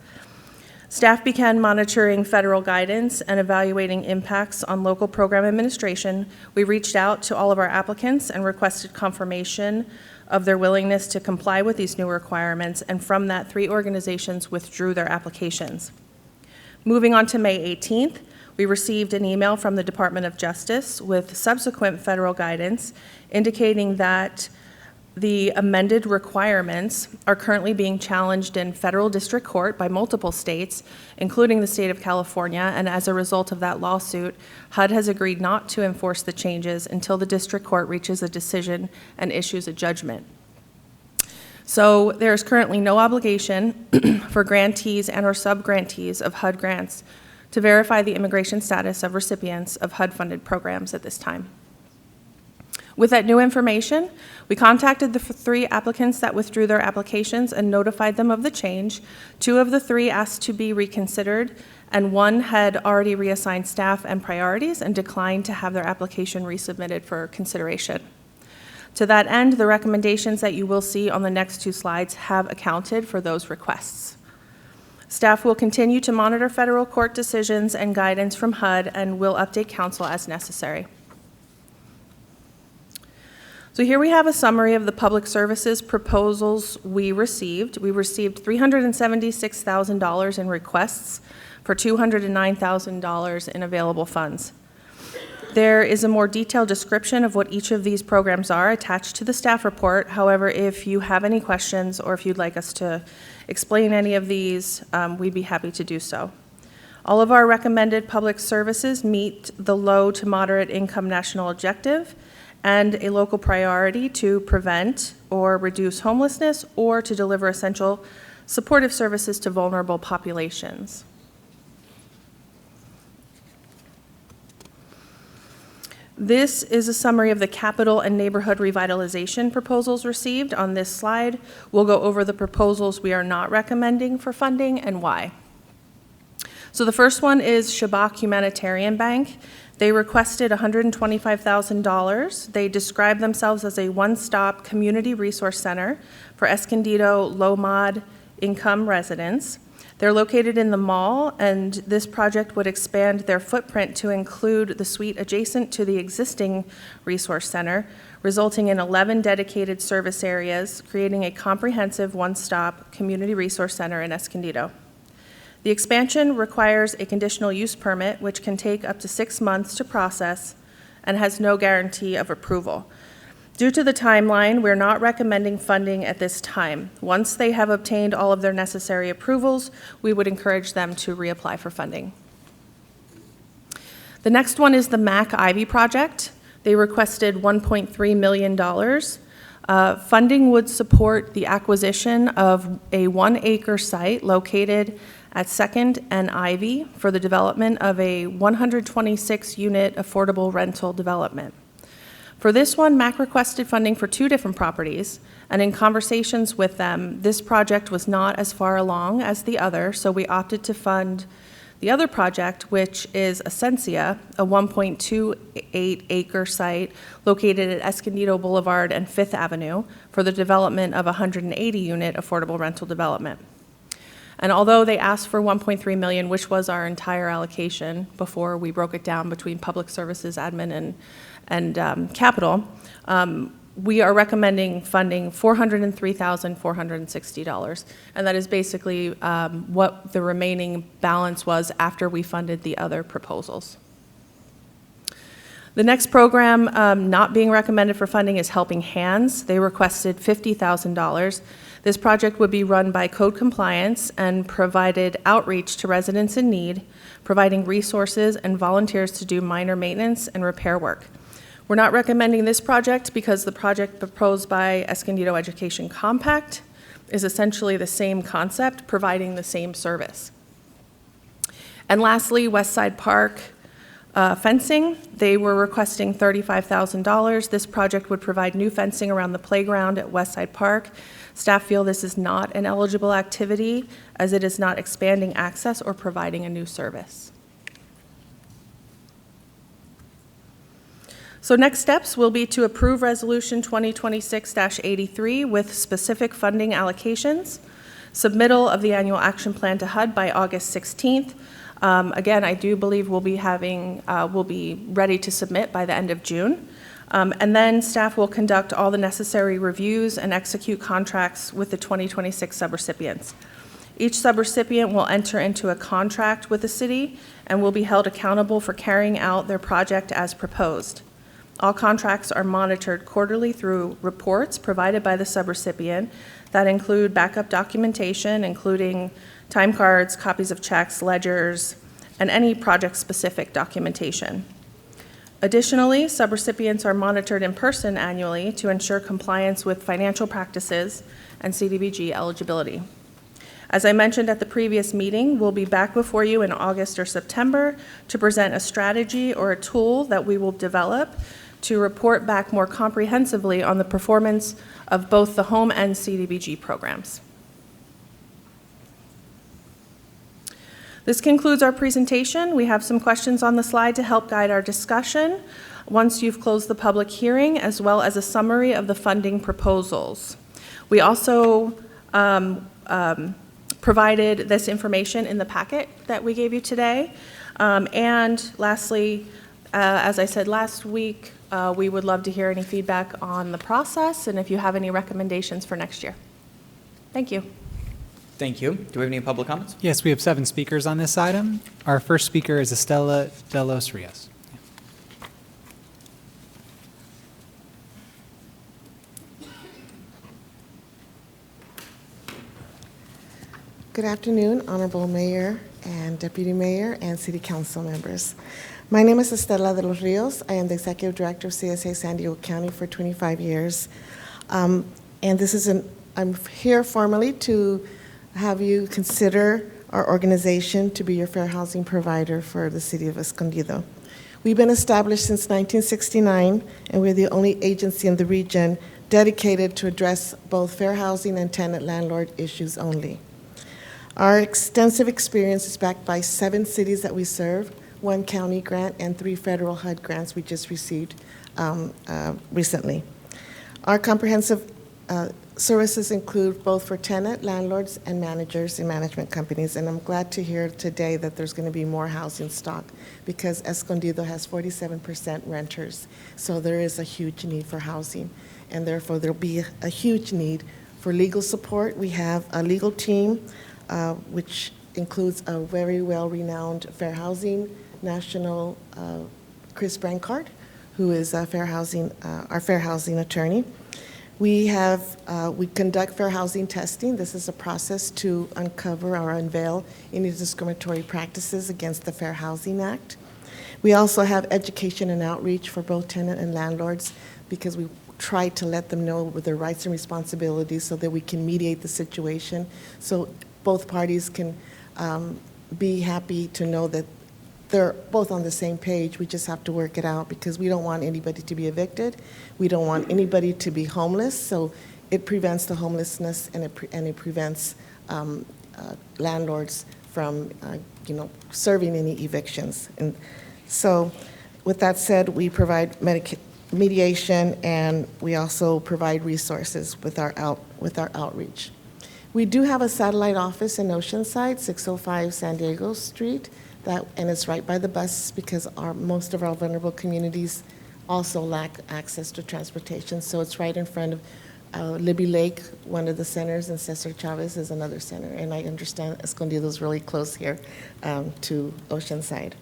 Staff began monitoring federal guidance and evaluating impacts on local program administration. We reached out to all of our applicants and requested confirmation of their willingness to comply with these new requirements, and from that, 3 organizations withdrew their applications. Moving on to May 18th, we received an email from the Department of Justice with subsequent federal guidance indicating that the amended requirements are currently being challenged in federal district court by multiple states, including the state of California, and as a result of that lawsuit, HUD has agreed not to enforce the changes until the district court reaches a decision and issues a judgment. So there is currently no obligation for grantees and or sub-grantees of HUD grants to verify the immigration status of recipients of HUD-funded programs at this time. With that new information, we contacted the 3 applicants that withdrew their applications and notified them of the change. 2 of the 3 asked to be reconsidered, and 1 had already reassigned staff and priorities and declined to have their application resubmitted for consideration. To that end, the recommendations that you will see on the next 2 slides have accounted for those requests. Staff will continue to monitor federal court decisions and guidance from HUD and will update council as necessary. So here we have a summary of the public services proposals we received. We received $376,000 in requests for $209,000 in available funds. There is a more detailed description of what each of these programs are attached to the staff report. However, if you have any questions or if you'd like us to explain any of these, we'd be happy to do so. All of our recommended public services meet the low to moderate income national objective and a local priority to prevent or reduce homelessness or to deliver essential supportive services to vulnerable populations. This is a summary of the capital and neighborhood revitalization proposals received. On this slide, we'll go over the proposals we are not recommending for funding and why. So the first one is Shabak Humanitarian Bank. They requested $125,000. They describe themselves as a one-stop community resource center for Escondido low-mod income residents. They're located in the mall, and this project would expand their footprint to include the suite adjacent to the existing resource center, resulting in 11 dedicated service areas, creating a comprehensive one-stop community resource center in Escondido. The expansion requires a conditional use permit, which can take up to 6 months to process and has no guarantee of approval. Due to the timeline, we're not recommending funding at this time. Once they have obtained all of their necessary approvals, we would encourage them to reapply for funding. The next one is the Mac Ivy project. They requested $1.3 million. Funding would support the acquisition of a 1-acre site located at 2nd and Ivy for the development of a 126-unit affordable rental development. For this one, MAC requested funding for 2 different properties, and in conversations with them, this project was not as far along as the other, so we opted to fund the other project, which is Essentia, a 1.28-acre site located at Escondido Boulevard and 5th Avenue for the development of a 180-unit affordable rental development. And although they asked for $1.3 million, which was our entire allocation before we broke it down between public services, admin, and capital, we are recommending funding $403,460. And that is basically what the remaining balance was after we funded the other proposals. The next program not being recommended for funding is Helping Hands. They requested $50,000. This project would be run by Code Compliance and provided outreach to residents in need, providing resources and volunteers to do minor maintenance and repair work. We're not recommending this project because the project proposed by Escondido Education Compact is essentially the same concept, providing the same service. And lastly, Westside Park. Fencing, they were requesting $35,000. This project would provide new fencing around the playground at Westside Park. Staff feel this is not an eligible activity as it is not expanding access or providing a new service. So next steps will be to approve Resolution 2026-83 with specific funding allocations, submittal of the annual action plan to HUD by August 16th. Again, I do believe we'll be ready to submit by the end of June. And then staff will conduct all the necessary reviews and execute contracts with the 2026 subrecipients. Each subrecipient will enter into a contract with the city and will be held accountable for carrying out their project as proposed. All contracts are monitored quarterly through reports provided by the subrecipient that include backup documentation, including time cards, copies of checks, ledgers, and any project-specific documentation. Additionally, subrecipients are monitored in person annually to ensure compliance with financial practices and CDBG eligibility. As I mentioned at the previous meeting, we'll be back before you in August or September to present a strategy or a tool that we will develop to report back more comprehensively on the performance of both the home and CDBG programs. This concludes our presentation. We have some questions on the slide to help guide our discussion once you've closed the public hearing, as well as a summary of the funding proposals. We also provided this information in the packet that we gave you today. And lastly, as I said last week, we would love to hear any feedback on the process and if you have any recommendations for next year. Thank you. Thank you. Do we have any public comments? Yes, we have 7 speakers on this item. Our first speaker is Estela de los Rios. Good afternoon, Honorable Mayor and Deputy Mayor and City Council members. My name is Estela de los Rios. I am the Executive Director of CSA San Diego County for 25 years. And I'm here formally to have you consider our organization to be your fair housing provider for the city of Escondido. We've been established since 1969, and we're the only agency in the region dedicated to address both fair housing and tenant-landlord issues only. Our extensive experience is backed by 7 cities that we serve, 1 county grant, and 3 federal HUD grants we just received recently. Our comprehensive services include both for tenant, landlords, and managers and management companies, and I'm glad to hear today that there's going to be more housing stock because Escondido has 47% renters, so there is a huge need for housing, and therefore there'll be a huge need for legal support. We have a legal team which includes a very well-renowned fair housing national, Chris Brancard, who is our fair housing attorney. We conduct fair housing testing. This is a process to uncover or unveil any discriminatory practices against the Fair Housing Act. We also have education and outreach for both tenant and landlords because we try to let them know their rights and responsibilities so that we can mediate the situation so both parties can be happy to know that they're both on the same page. We just have to work it out because we don't want anybody to be evicted. We don't want anybody to be homeless, so it prevents the homelessness and it prevents landlords from serving any evictions. And so with that said, we provide mediation and we also provide resources with our outreach. We do have a satellite office in Oceanside, 605 San Diego Street, and it's right by the bus because most of our vulnerable communities also lack access to transportation. So it's right in front of Libby Lake, one of the centers, and Cesar Chavez is another center. And I understand Escondido is really close here to Oceanside.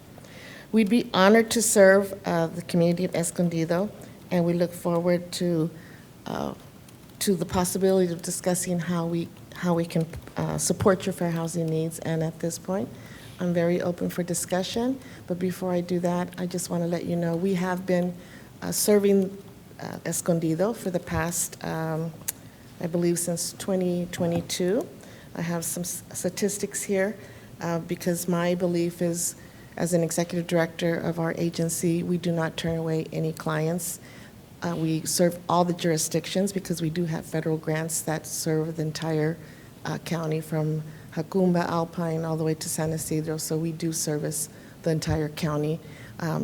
We'd be honored to serve the community of Escondido, and we look forward to the possibility of discussing how we can support your fair housing needs. And at this point, I'm very open for discussion, but before I do that, I just want to let you know we have been serving Escondido for the past, I believe, since 2022. I have some statistics here because my belief is As an executive director of our agency, we do not turn away any clients. We serve all the jurisdictions because we do have federal grants that serve the entire county from Jacumba, Alpine, all the way to San Isidro. So we do service the entire county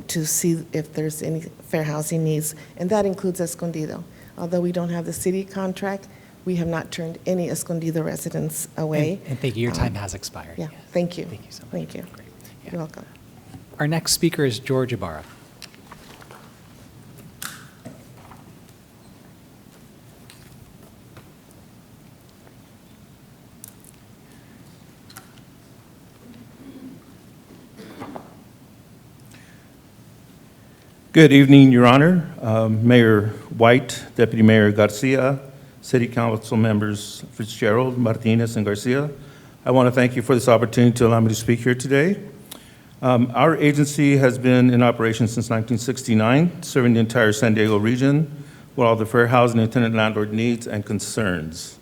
to see if there's any fair housing needs, and that includes Escondido. Although we don't have the city contract, we have not turned any Escondido residents away. And thank you, your time has expired. Yeah, Yes. thank you. Thank you so much. Thank you. Great. Yeah. You're welcome. Our next speaker is George Ibarra. Good evening, Your Honor. Mayor White, Deputy Mayor Garcia, City Council members Fitzgerald, Martinez, and Garcia. I want to thank you for this opportunity to allow me to speak here today. Our agency has been in operation since 1969, serving the entire San Diego region with all the fair housing and tenant landlord needs and concerns.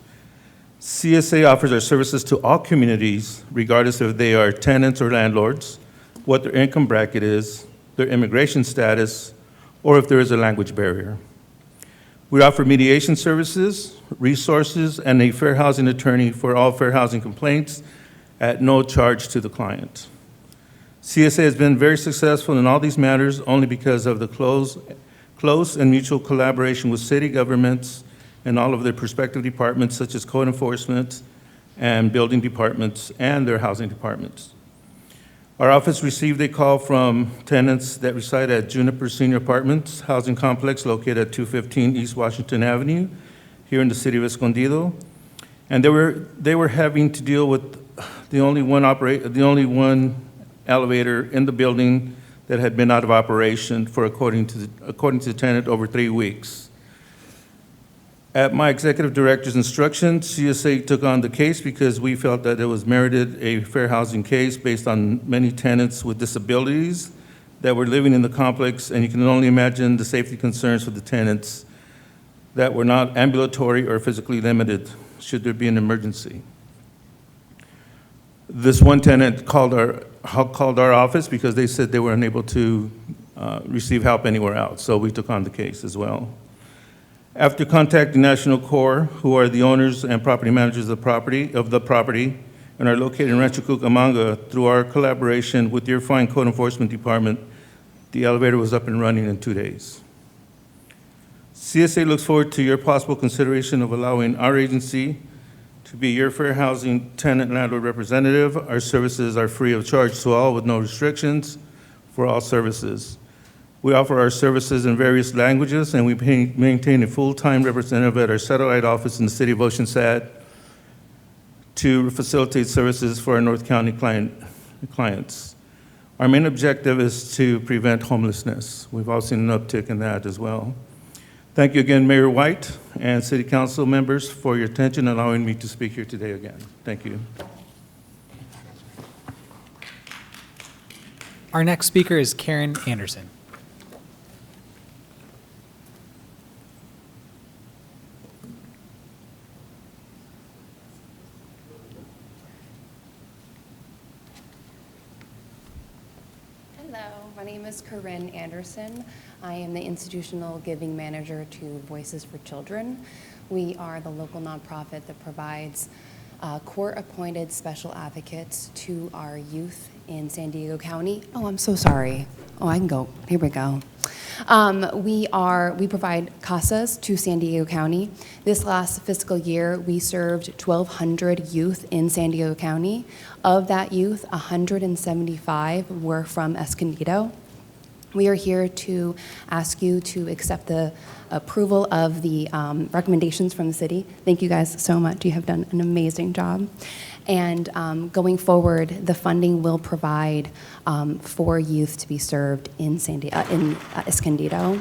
CSA offers our services to all communities, regardless if they are tenants or landlords, what their income bracket is, their immigration status, or if there is a language barrier. We offer mediation services, resources, and a fair housing attorney for all fair housing complaints at no charge to the client. CSA has been very successful in all these matters only because of the close and mutual collaboration with city governments and all of their respective departments, such as code enforcement and building departments and their housing departments. Our office received a call from tenants that reside at Juniper Senior Apartments housing complex located at 215 East Washington Avenue here in the city of Escondido. And they were having to deal with the only one elevator in the building that had been out of operation for, according to the tenant, over 3 weeks. At my executive director's instruction, CSA took on the case because we felt that it was merited a fair housing case based on many tenants with disabilities that were living in the complex, and you can only imagine the safety concerns for the tenants that were not ambulatory or physically limited should there be an emergency. This one tenant called our office because they said they were unable to receive help anywhere else, so we took on the case as well. After contacting National Corps, who are the owners and property managers of the property and are located in Rancho Cucamonga, through our collaboration with your fine code enforcement department, the elevator was up and running in 2 days. CSA looks forward to your possible consideration of allowing our agency to be your fair housing tenant landlord representative. Our services are free of charge to all with no restrictions for all services. We offer our services in various languages, and we maintain a full-time representative at our satellite office in the city of Oceanside to facilitate services for our North County clients. Our main objective is to prevent homelessness. We've all seen an uptick in that as well. Thank you again, Mayor White and City Council members, for your attention and allowing me to speak here today again. Thank you. Our next speaker is Karen Anderson. My name is Corinne Anderson. I am the Institutional Giving Manager to Voices for Children. We are the local nonprofit that provides court-appointed special advocates to our youth in San Diego County. Oh, I'm so sorry. Oh, I can go. Here we go. We provide casas to San Diego County. This last fiscal year, we served 1,200 youth in San Diego County. Of that youth, 175 were from Escondido. We are here to ask you to accept the approval of the recommendations from the city. Thank you guys so much. You have done an amazing job. And going forward, the funding will provide for youth to be served in Escondido.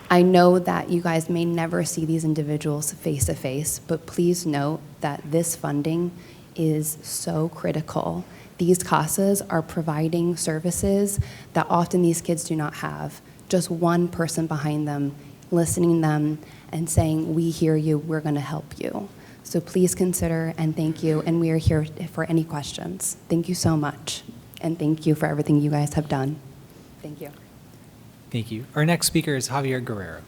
I know that you guys may never see these individuals face to face, but please note that this funding is so critical. These casas are providing services that often these kids do not have. Just one person behind them, listening to them and saying, we hear you, we're gonna help you. So please consider and thank you, and we are here for any questions. Thank you so much. And thank you for everything you guys have done. Thank you. Thank you. Our next speaker is Javier Guerrero.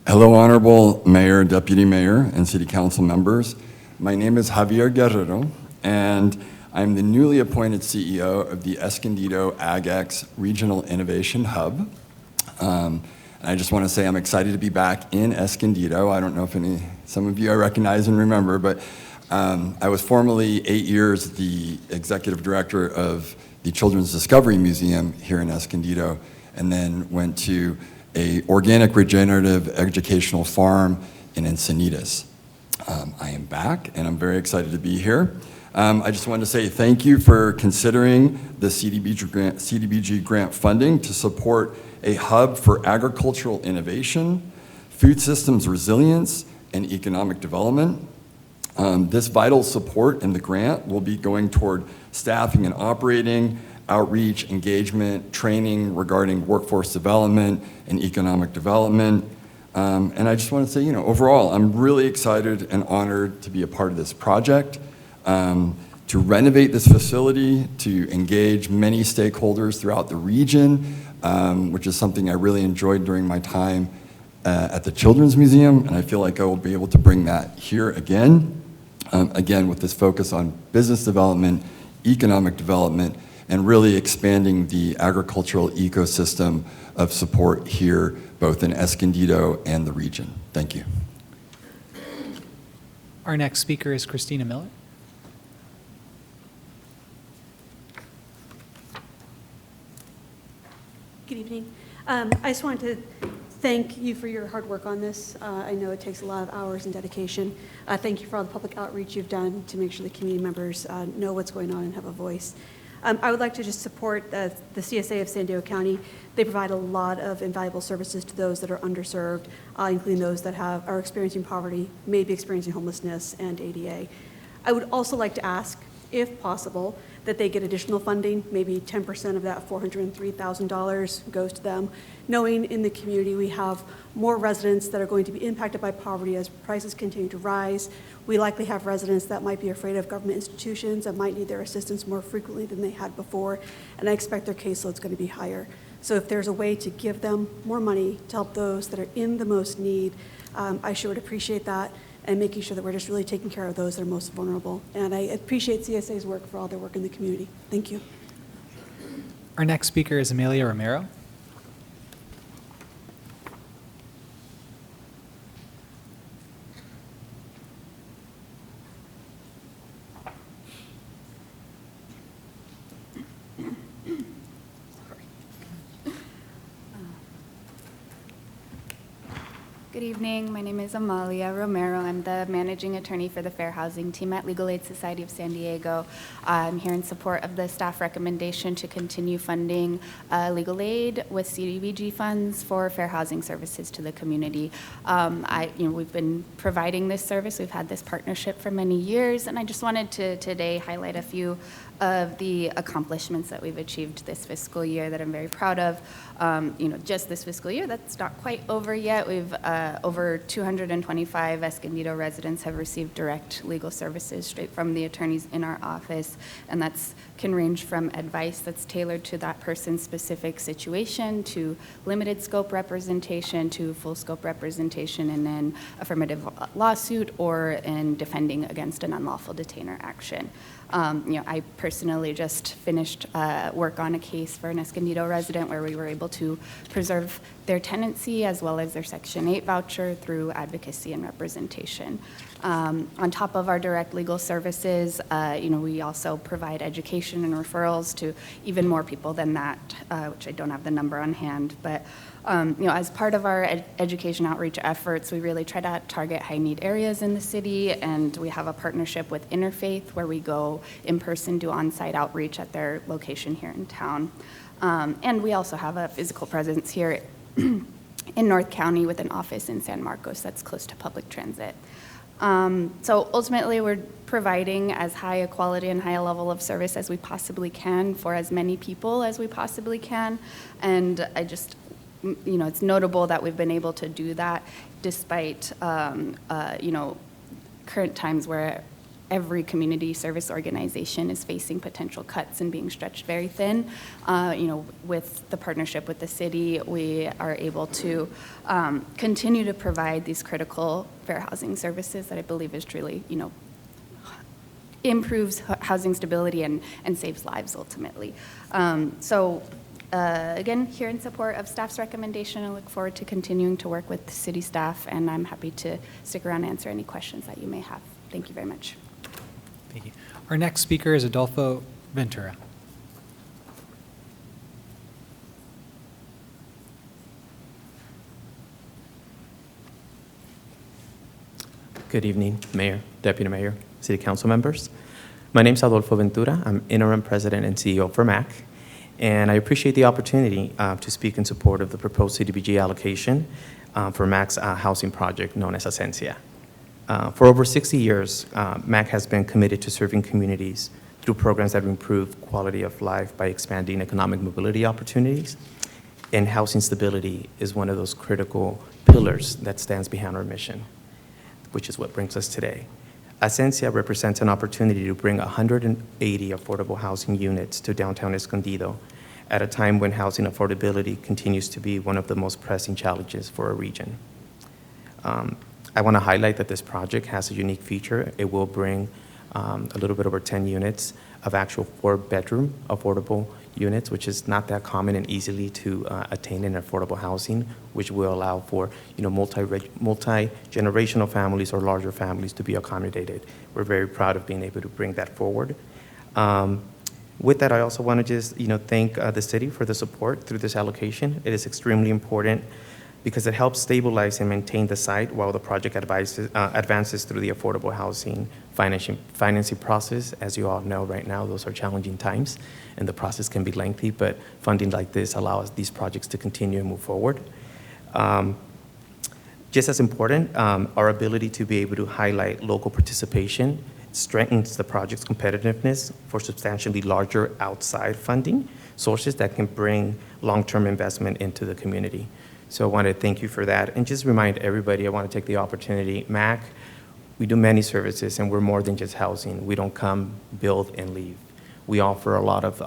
Hello, Honorable Mayor, Deputy Mayor, and City Council members. My name is Javier Guerrero, and I'm the newly appointed CEO of the Escondido AgX Regional Innovation Hub. And I just want to say I'm excited to be back in Escondido. I don't know if some of you I recognize and remember, but I was formerly 8 years the executive director of the Children's Discovery Museum here in Escondido, and then went to a organic regenerative educational farm in Encinitas. I am back, and I'm very excited to be here. I just wanted to say thank you for considering the CDBG grant funding to support a hub for agricultural innovation, food systems resilience, and economic development. This vital support in the grant will be going toward staffing and operating, outreach, engagement, training regarding workforce development and economic development. And I just want to say, overall, I'm really excited and honored to be a part of this project, to renovate this facility, to engage many stakeholders throughout the region, which is something I really enjoyed during my time at the Children's Museum, and I feel like I will be able to bring that here again, with this focus on business development, economic development, and really expanding the agricultural ecosystem of support here, both in Escondido and the region. Thank you. Our next speaker is Christina Miller. Good evening. I just wanted to thank you for your hard work on this. I know it takes a lot of hours and dedication. Thank you for all the public outreach you've done to make sure the community members know what's going on and have a voice. I would like to just support the CSA of San Diego County. They provide a lot of invaluable services to those that are underserved, including those that are experiencing poverty, maybe experiencing homelessness, and ADA. I would also like to ask, if possible, that they get additional funding, maybe 10% of that $403,000 goes to them, knowing in the community we have more residents that are going to be impacted by poverty as prices continue to rise. We likely have residents that might be afraid of government institutions and might need their assistance more frequently than they had before, and I expect their caseload's going to be higher. So if there's a way to give them more money to help those that are in the most need, I sure would appreciate that, and making sure that we're just really taking care of those that are most vulnerable. And I appreciate CSA's work for all their work in the community. Thank you. Our next speaker is Amelia Romero. Good evening. My name is Amalia Romero. I'm the managing attorney for the Fair Housing team at Legal Aid Society of San Diego. I'm here in support of the staff recommendation to continue funding legal aid with CDBG funds for fair housing services to the community. We've been providing this service. We've had this partnership for many years, and I just wanted to today highlight a few of the accomplishments that we've achieved this fiscal year that I'm very proud of. Just this fiscal year, that's not quite over yet. We've over 225 Escondido residents have received direct legal services straight from the attorneys in our office, and that's can range from advice that's tailored to that person's specific situation, to limited scope representation, to full scope representation, and then affirmative lawsuit or in defending against an unlawful detainer action. I personally just finished work on a case for an Escondido resident where we were able to preserve their tenancy as well as their Section 8 voucher through advocacy and representation. On top of our direct legal services, we also provide education and referrals to even more people than that, which I don't have the number on hand. But as part of our education outreach efforts, we really try to target high-need areas in the city, and we have a partnership with Interfaith where we go in person, do on-site outreach at their location here in town. And we also have a physical presence here in North County with an office in San Marcos that's close to public transit. So ultimately, we're providing as high a quality and high a level of service as we possibly can for as many people as we possibly can. And I just, it's notable that we've been able to do that despite, current times where every community service organization is facing potential cuts and being stretched very thin. With the partnership with the city, we are able to continue to provide these critical fair housing services that I believe is truly, improves housing stability and saves lives ultimately. Again, here in support of staff's recommendation, I look forward to continuing to work with the city staff, and I'm happy to stick around and answer any questions that you may have. Thank you very much. Thank you. Our next speaker is Adolfo Ventura. Good evening, Mayor, Deputy Mayor, City Council members. My name is Adolfo Ventura. I'm interim president and CEO for MAC, and I appreciate the opportunity to speak in support of the proposed CDBG allocation for MAC's housing project known as Ascensia. For over 60 years, MAC has been committed to serving communities through programs that improve quality of life by expanding economic mobility opportunities, and housing stability is one of those critical pillars that stands behind our mission, which is what brings us today. Ascensia represents an opportunity to bring 180 affordable housing units to downtown Escondido at a time when housing affordability continues to be one of the most pressing challenges for our region. I want to highlight that this project has a unique feature. It will bring a little bit over 10 units of actual 4-bedroom affordable units, which is not that common and easily to attain in affordable housing, which will allow for multi-generational families or larger families to be accommodated. We're very proud of being able to bring that forward. With that, I also want to just thank the city for the support through this allocation. It is extremely important because it helps stabilize and maintain the site while the project advances through the affordable housing financing process. As you all know right now, those are challenging times, and the process can be lengthy, but funding like this allows these projects to continue and move forward. Just as important, our ability to be able to highlight local participation strengthens the project's competitiveness for substantially larger outside funding sources that can bring long-term investment into the community. So I want to thank you for that. And just remind everybody, I want to take the opportunity, MAC, we do many services, and we're more than just housing. We don't come, build, and leave. We offer a lot of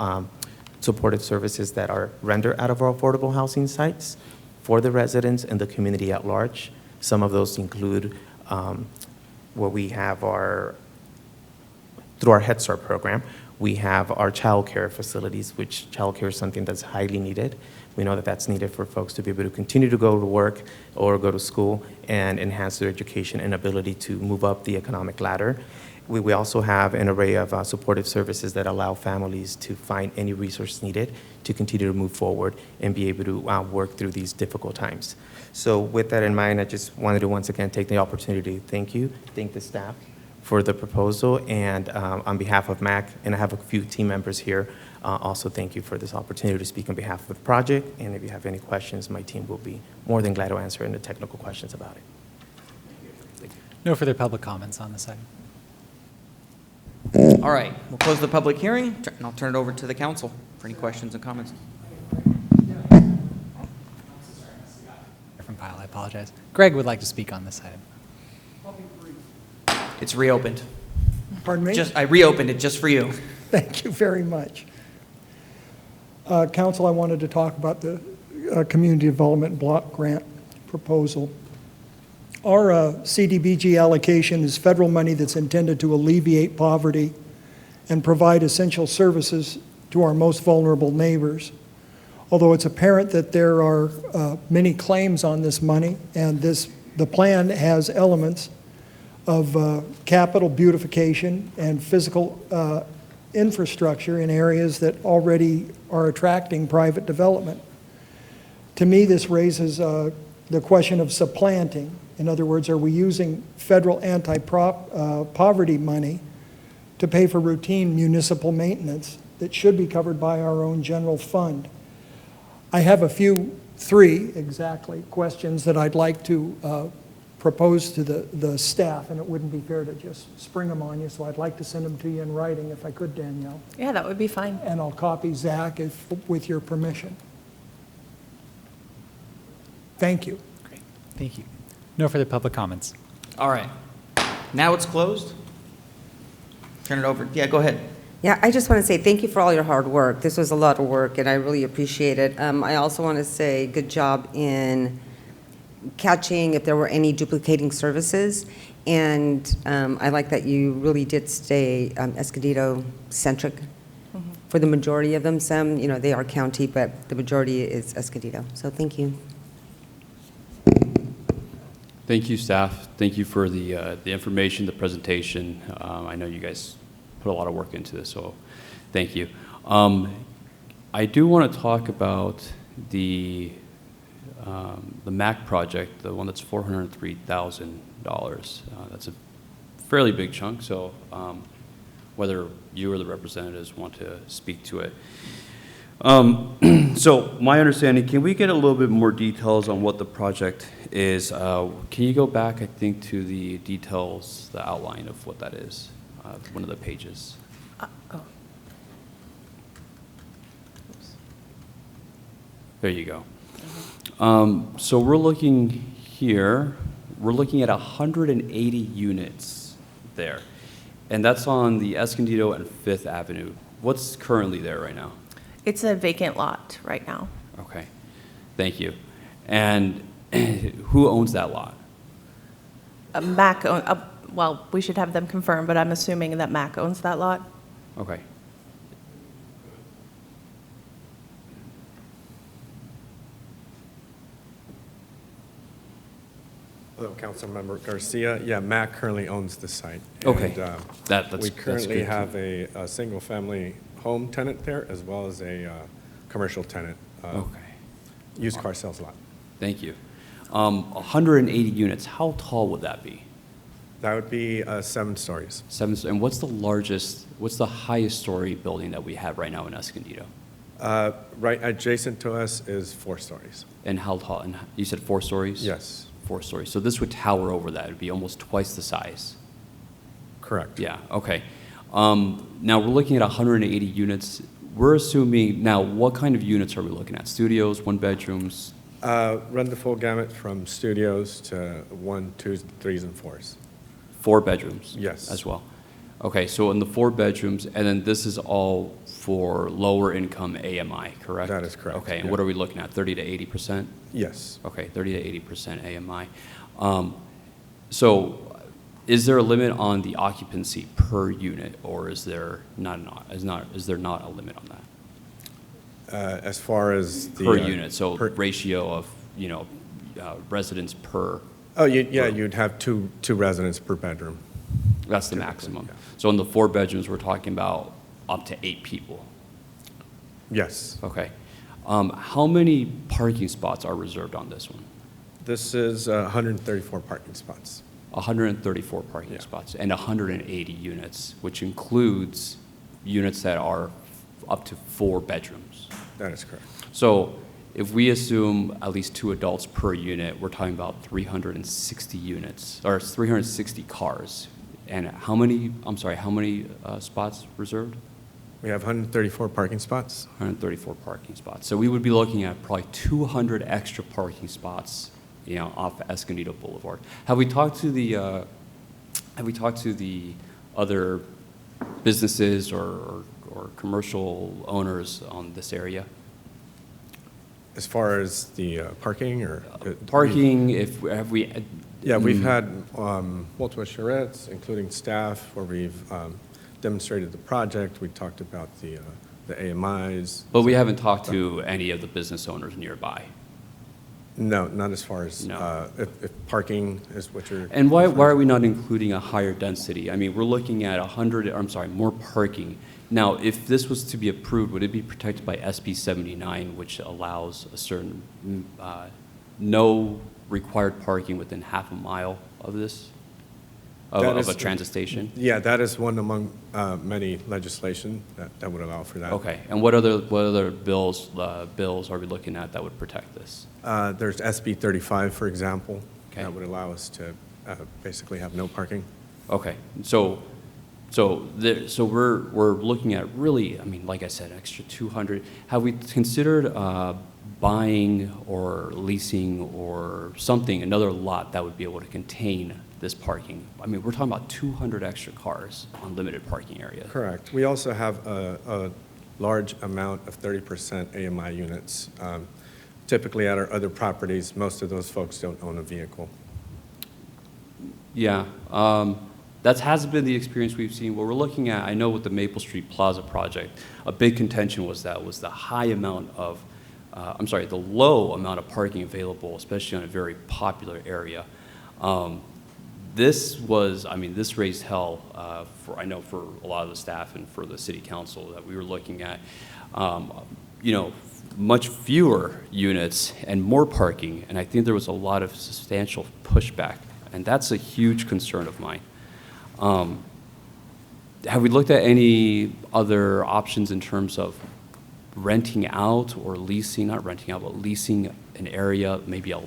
supportive services that are rendered out of our affordable housing sites for the residents and the community at large. Some of those include where we have through our Head Start program, we have our child care facilities, which child care is something that's highly needed. We know that that's needed for folks to be able to continue to go to work or go to school and enhance their education and ability to move up the economic ladder. We also have an array of supportive services that allow families to find any resource needed to continue to move forward and be able to work through these difficult times. So with that in mind, I just wanted to once again take the opportunity to thank the staff for the proposal, and on behalf of MAC, and I have a few team members here, also thank you for this opportunity to speak on behalf of the project, and if you have any questions, my team will be more than glad to answer any technical questions about it. No further public comments on this item. All right, we'll close the public hearing, and I'll turn it over to the council for any questions and comments. Different pile, I apologize. Greg would like to speak on this item. It's reopened. Pardon me? I reopened it just for you. Thank you very much. Council, I wanted to talk about the Community Development Block Grant proposal. Our CDBG allocation is federal money that's intended to alleviate poverty and provide essential services to our most vulnerable neighbors. Although it's apparent that there are many claims on this money, and the plan has elements of capital beautification and physical infrastructure in areas that already are attracting private development. To me, this raises the question of supplanting. In other words, are we using federal anti-poverty money to pay for routine municipal maintenance that should be covered by our own general fund? I have three exactly, questions that I'd like to proposed to the staff, and it wouldn't be fair to just spring them on you, so I'd like to send them to you in writing if I could, Danielle. Yeah, that would be fine. And I'll copy Zach with your permission. Thank you. Great, thank you. No further public comments. All right. Now it's closed. Turn it over. Yeah, go ahead. Yeah, I just want to say thank you for all your hard work. This was a lot of work, and I really appreciate it. I also want to say good job in catching if there were any duplicating services. And I like that you really did stay Escondido-centric for the majority of them. Some, they are county, but the majority is Escondido. So thank you. Thank you, staff. Thank you for the information, the presentation. I know you guys put a lot of work into this, so thank you. I do want to talk about the MAC project, the one that's $403,000. That's a fairly big chunk, so whether you or the representatives want to speak to it. So my understanding, can we get a little bit more details on what the project is? Can you go back, I think, to the details, the outline of what that is, one of the pages? There you go. So we're looking here, we're looking at 180 units there. And that's on the Escondido and 5th Avenue. What's currently there right now? It's a vacant lot right now. Okay, thank you. And who owns that lot? MAC, well, we should have them confirm, but I'm assuming that MAC owns that lot. Okay. Hello, Councilmember Garcia. Yeah, MAC currently owns the site. Okay. And, That's we currently good have a single-family home tenant there, as well as a commercial tenant. Okay. Used car sales lot. Thank you. 180 units, how tall would that be? That would be 7 stories. And what's the highest story building that we have right now in Escondido? Right adjacent to us is 4 stories. And how tall? And you said 4 stories? Yes. 4 stories. So this would tower over that. It would be almost twice the size. Correct. Yeah, okay. Now we're looking at 180 units. We're assuming, now what kind of units are we looking at? Studios, 1-bedrooms? Run the full gamut from studios to 1, 2, 3s, and 4s. 4 bedrooms? Yes. As well. Okay, so in the 4 bedrooms, and then this is all for lower income AMI, correct? That is correct. Okay, and yeah. what are we looking at, 30 to 80%? Yes. Okay, 30 to 80% AMI. So is there a limit on the occupancy per unit, or is there not a limit on that? As far as the Per unit, so ratio of, residents per. Oh, you'd have two residents per bedroom. That's the maximum. Yeah. So in the 4 bedrooms, we're talking about up to 8 people. Yes. Okay. How many parking spots are reserved on this one? This is 134 parking spots. 134 parking spots and 180 units, which includes units that are up to 4 bedrooms. That is correct. So if we assume at least 2 adults per unit, we're talking about 360 units, or 360 cars. And how many spots reserved? We have 134 parking spots. 134 parking spots. So we would be looking at probably 200 extra parking spots, off Escondido Boulevard. Have we talked to the other businesses or commercial owners on this area? As far as the parking or? Parking, we've had multiple charrettes, including staff, where we've demonstrated the project. We talked about the AMIs. But we haven't talked to any of the business owners nearby. No, not as far as if parking is what you're. And why are we not including a higher density? I mean, we're looking at more parking. Now, if this was to be approved, would it be protected by SB 79, which allows a certain no required parking within half a mile of this, of a transit station? Yeah, that is one among many legislation that would allow for that. Okay, and what other bills are we looking at that would protect this? There's SB 35, for example. that would allow us to basically have no parking. Okay, so we're looking at really, I mean, like I said, extra 200. Have we considered buying or leasing or something, another lot that would be able to contain this parking? I mean, we're talking about 200 extra cars on limited parking area. Correct. We also have a large amount of 30% AMI units. Typically at our other properties, most of those folks don't own a vehicle. Yeah, that hasn't been the experience we've seen. What we're looking at, I know with the Maple Street Plaza project, a big contention was the high amount of, the low amount of parking available, especially on a very popular area. This raised hell for a lot of the staff and for the city council that we were looking at. Much fewer units and more parking, and I think there was a lot of substantial pushback, and that's a huge concern of mine. Have we looked at any other options in terms of renting out or leasing, not renting out, but leasing an area, maybe a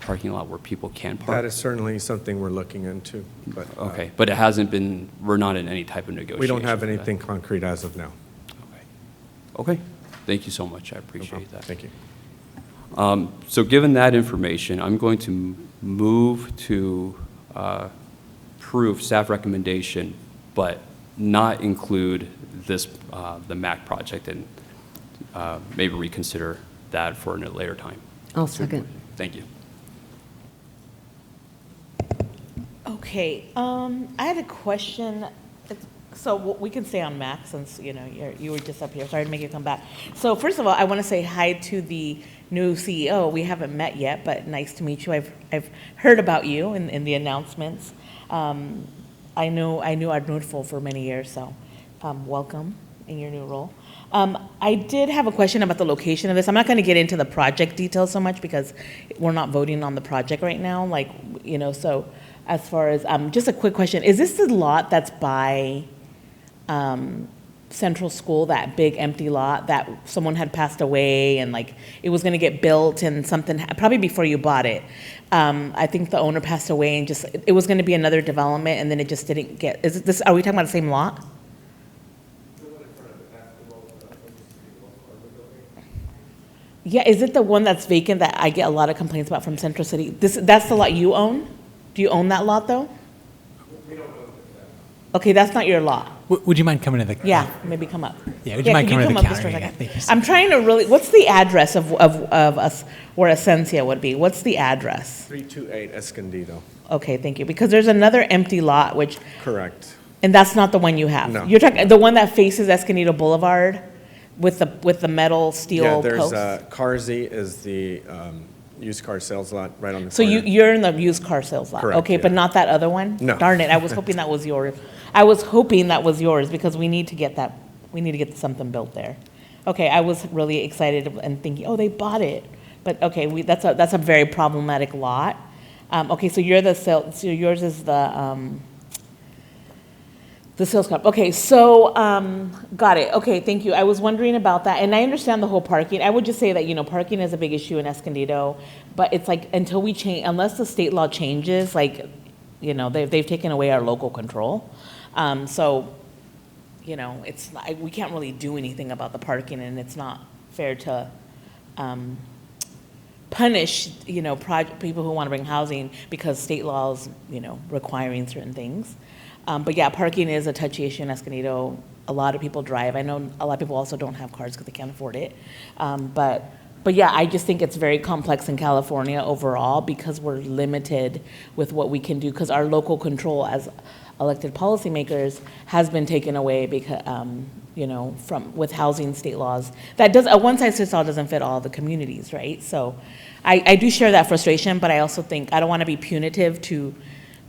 parking lot where people can park? That is certainly something we're looking into, but. Okay, but it hasn't been, we're not in any type of negotiation. We don't have anything concrete as of now. Okay, thank you so much, I appreciate that. Thank you. So given that information, I'm going to move to approve staff recommendation, but not include this, the MAC project, and maybe reconsider that for a later time. I'll second. Thank you. Okay, I had a question. So we can stay on Mac since, you were just up here. Sorry to make you come back. So first of all, I want to say hi to the new CEO. We haven't met yet, but nice to meet you. I've heard about you in the announcements. I knew Arnulfo for many years, so welcome in your new role. I did have a question about the location of this. I'm not going to get into the project details so much because we're not voting on the project right now. So as far as, just a quick question. Is this the lot that's by Central School, that big empty lot that someone had passed away and it was going to get built and something, probably before you bought it. I think the owner passed away and it was going to be another development and then it just didn't get, are we talking about the same lot? Yeah, is it the one that's vacant that I get a lot of complaints about from Central City? That's the lot you own? Do you own that lot, though? We don't own that. Okay, that's not your lot. Would you mind coming to the? Yeah, maybe come up. Yeah, would you mind coming to the counter? counter? Yeah, thank you. I'm trying to really, what's the address of us, where Essentia would be? What's the address? 328 Escondido. Okay, thank you. Because there's another empty lot, which. Correct. And that's not the one you have? No. You're talking, the one that faces Escondido Boulevard with the metal steel posts? Yeah, there's, Carzy is the used car sales lot right on the So corner. you're in the used car sales lot? Correct, Okay, but yeah. not that other one? No. Darn it, I was hoping that was yours. I was hoping that was yours because we need to get that, we need to get something built there. Okay, I was really excited and thinking, oh, they bought it. But okay, that's a very problematic lot. Okay, so so yours is the sales club. Okay, so, got it. Okay, thank you. I was wondering about that, and I understand the whole parking. I would just say that, parking is a big issue in Escondido, but it's until we change, unless the state law changes, they've taken away our local control. So, it's, we can't really do anything about the parking, and it's not fair to, punish, people who want to bring housing because state laws, requiring certain things. But yeah, parking is a touchy issue in Escondido. A lot of people drive. I know a lot of people also don't have cars because they can't afford it. But yeah, I just think it's very complex in California overall because we're limited with what we can do because our local control as elected policymakers has been taken away because, with housing state laws. That a one-size-fits-all doesn't fit all the communities, right? So I do share that frustration, but I also think I don't want to be punitive to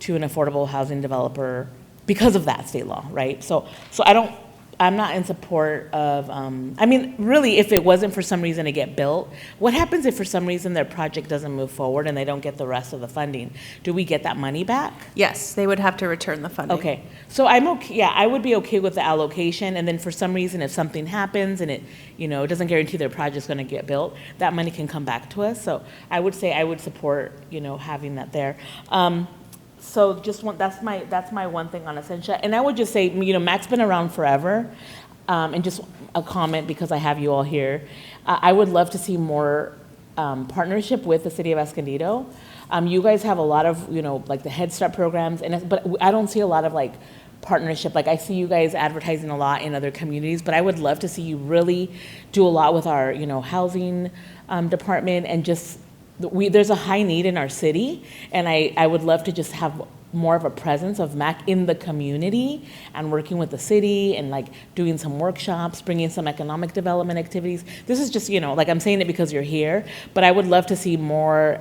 an affordable housing developer because of that state law, right? So I don't, I'm not in support of, I mean, really, if it wasn't for some reason to get built, what happens if for some reason their project doesn't move forward and they don't get the rest of the funding? Do we get that money back? Yes, they would have to return the funding. Okay, so I'm okay, yeah, I would be okay with the allocation, and then for some reason, if something happens and it, you know, it doesn't guarantee their project's gonna get built, that money can come back to us. So I would say I would support, you know, having that there. So just one, that's my one thing on Essentia. And I would just say, you know, MAC's been around forever. And just a comment, because I have you all here. I would love to see more partnership with the city of Escondido. You guys have a lot of, you know, like the Head Start programs, but I don't see a lot of like partnership. Like I see you guys advertising a lot in other communities, but I would love to see you really do a lot with our, you know, housing department, and just, there's a high need in our city, and I would love to just have more of a presence of MAC in the community and working with the city and like doing some workshops, bringing some economic development activities. This is just, you know, like I'm saying it because you're here, but I would love to see more,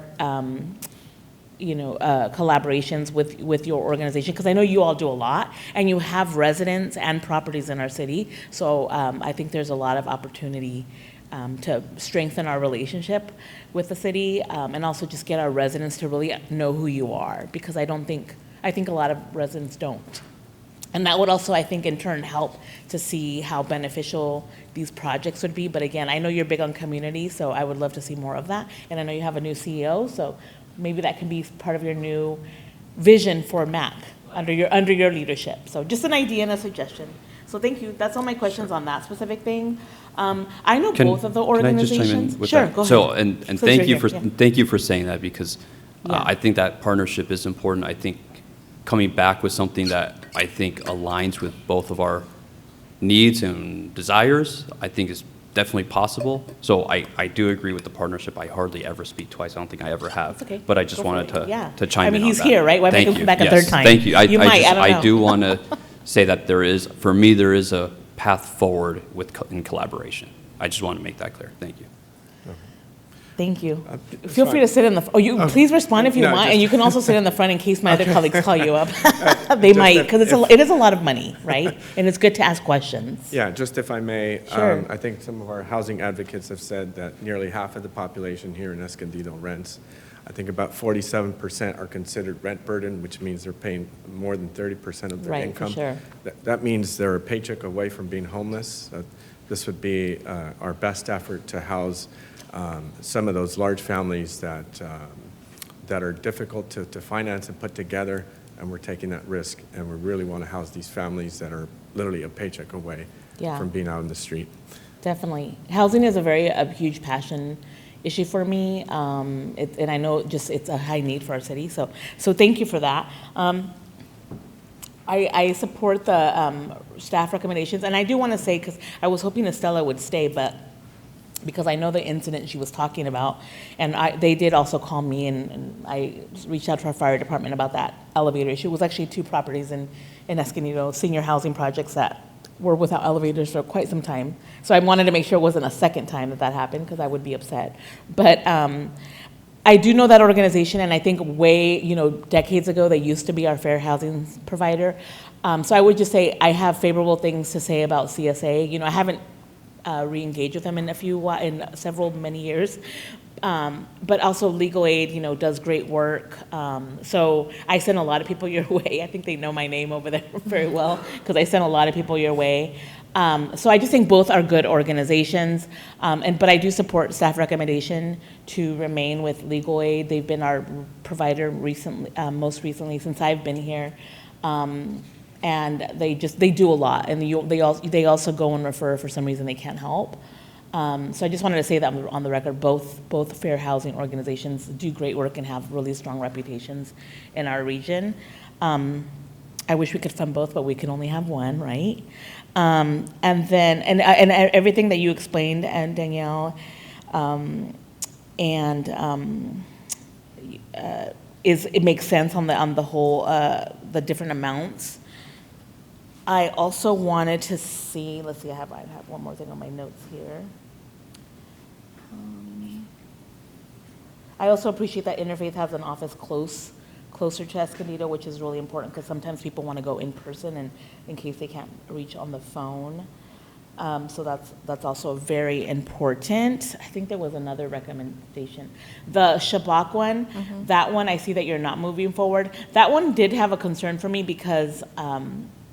you know, collaborations with your organization, because I know you all do a lot and you have residents and properties in our city. So I think there's a lot of opportunity to strengthen our relationship with the city, and also just get our residents to really know who you are, because I think a lot of residents don't. And that would also, I think, in turn help to see how beneficial these projects would be. But again, I know you're big on community, so I would love to see more of that. And I know you have a new CEO, so maybe that can be part of your new vision for MAC under your leadership. So just an idea and a suggestion. So thank you. That's all my questions on that specific thing. I know both of the organizations. Can I just chime in with sure, that? go ahead. So, and Since thank you're you for here, yeah. thank you for saying that, because Yeah. I think that partnership is important. I think coming back with something that I think aligns with both of our needs and desires, I think is definitely possible. So I do agree with the partnership. I hardly ever speak twice. I don't think I ever have. That's okay. But I just Go for wanted it. to chime in on that. I mean, he's here, right? Why make him come back a third time? Thank you. You might, I don't know. I do want to say that for me, there is a path forward in collaboration. I just want to make that clear. Thank you. Thank you. Feel free to sit in the, please respond if you want, and you can also sit in the front in case my other colleagues call you up. They might, because it is a lot of money, right? And it's good to ask questions. Yeah, just if I may, Sure. I think some of our housing advocates have said that nearly half of the population here in Escondido rents. I think about 47% are considered rent burden, which means they're paying more than 30% of their Right, for income. sure. That means they're a paycheck away from being homeless. This would be our best effort to house some of those large families that are difficult to finance and put together, and we're taking that risk, and we really want to house these families that are literally a paycheck away Yeah. from being out in the street. Definitely. Housing is a huge passion issue for me, and I know just it's a high need for our city, so thank you for that. I support the staff recommendations, and I do want to say, because I was hoping Estella would stay, but because I know the incident she was talking about, and they did also call me, and I reached out to our fire department about that elevator issue. It was actually 2 properties in Escondido, senior housing projects that were without elevators for quite some time. So I wanted to make sure it wasn't a second time that happened, because I would be upset. But I do know that organization, and I think decades ago, they used to be our fair housing provider. So I would just say I have favorable things to say about CSA. I haven't re-engaged with them in many years. But also Legal Aid, does great work. So I send a lot of people your way. I think they know my name over there very well, because I send a lot of people your way. So I just think both are good organizations. But I do support staff recommendation to remain with Legal Aid. They've been our provider recently, most recently since I've been here. And they do a lot, and they also go and refer for some reason they can't help. So I just wanted to say that on the record, both fair housing organizations do great work and have really strong reputations in our region. I wish we could fund both, but we can only have one, right? And everything that you explained, and Danielle, it makes sense on the whole, the different amounts. I also wanted to see, let's see, I have one more thing on my notes here. I also appreciate that Interfaith has an office close closer to Escondido, which is really important because sometimes people want to go in person and in case they can't reach on the phone. So that's also very important. I think there was another recommendation. The Shabak one, that one, I see that you're not moving forward. That one did have a concern for me because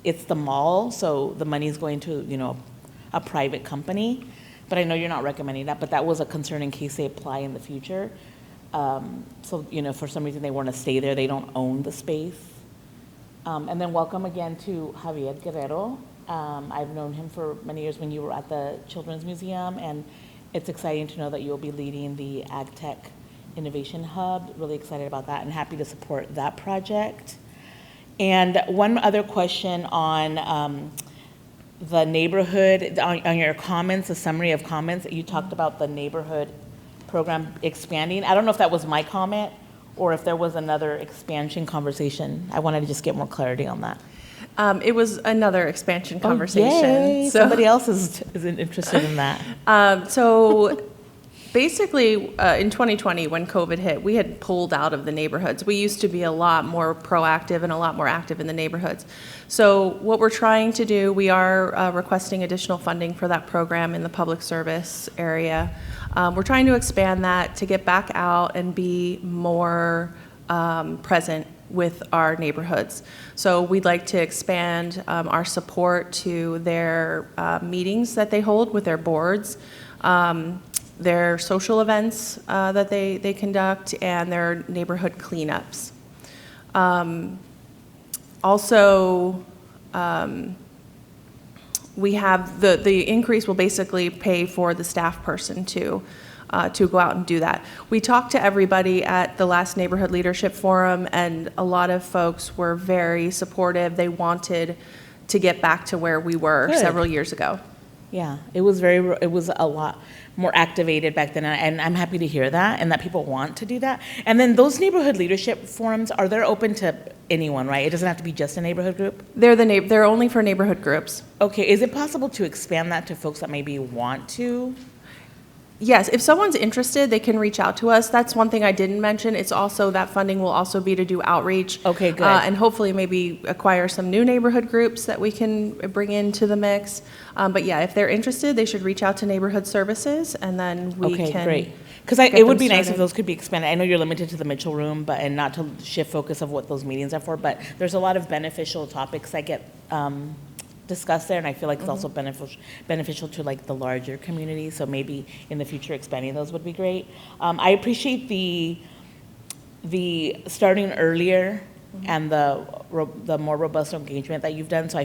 it's the mall, so the money's going to, you know, a private company. But I know you're not recommending that, but that was a concern in case they apply in the future. So, you know, for some reason they want to stay there, they don't own the space. And then welcome again to Javier Guerrero. I've known him for many years when you were at the Children's Museum, and it's exciting to know that you'll be leading the AgTech Innovation Hub. Really excited about that and happy to support that project. And one other question on the neighborhood, on your comments, a summary of comments, you talked about the neighborhood program expanding. I don't know if that was my comment or if there was another expansion conversation. I wanted to just get more clarity on that. It was another expansion conversation. Yay. Somebody else is interested in that. So basically, in 2020, when COVID hit, we had pulled out of the neighborhoods. We used to be a lot more proactive and a lot more active in the neighborhoods. So what we're trying to do, we are requesting additional funding for that program in the public service area. We're trying to expand that to get back out and be more present with our neighborhoods. So we'd like to expand our support to their meetings that they hold with their boards, their social events that they conduct, and their neighborhood cleanups. Also, we have the increase will basically pay for the staff person to go out and do that. We talked to everybody at the last Neighborhood Leadership Forum, and a lot of folks were very supportive. They wanted to get back to where we were several years ago. Yeah, it was a lot more activated back then, and I'm happy to hear that and that people want to do that. And then those neighborhood leadership forums, are they open to anyone, right? It doesn't have to be just a neighborhood group? They're only for neighborhood groups. Okay, is it possible to expand that to folks that maybe want to? Yes, if someone's interested, they can reach out to us. That's one thing I didn't mention. It's also, that funding will also be to do outreach. Okay, good. And hopefully maybe acquire some new neighborhood groups that we can bring into the mix. But yeah, if they're interested, they should reach out to Neighborhood Services, and then we can. Okay, great. Because it would be nice if those could be expanded. I know you're limited to the Mitchell Room, and not to shift focus of what those meetings are for, but there's a lot of beneficial topics that get discussed there, and I feel like it's also beneficial to like the larger community. So maybe in the future expanding those would be great. I appreciate the starting earlier and the more robust engagement that you've done. So I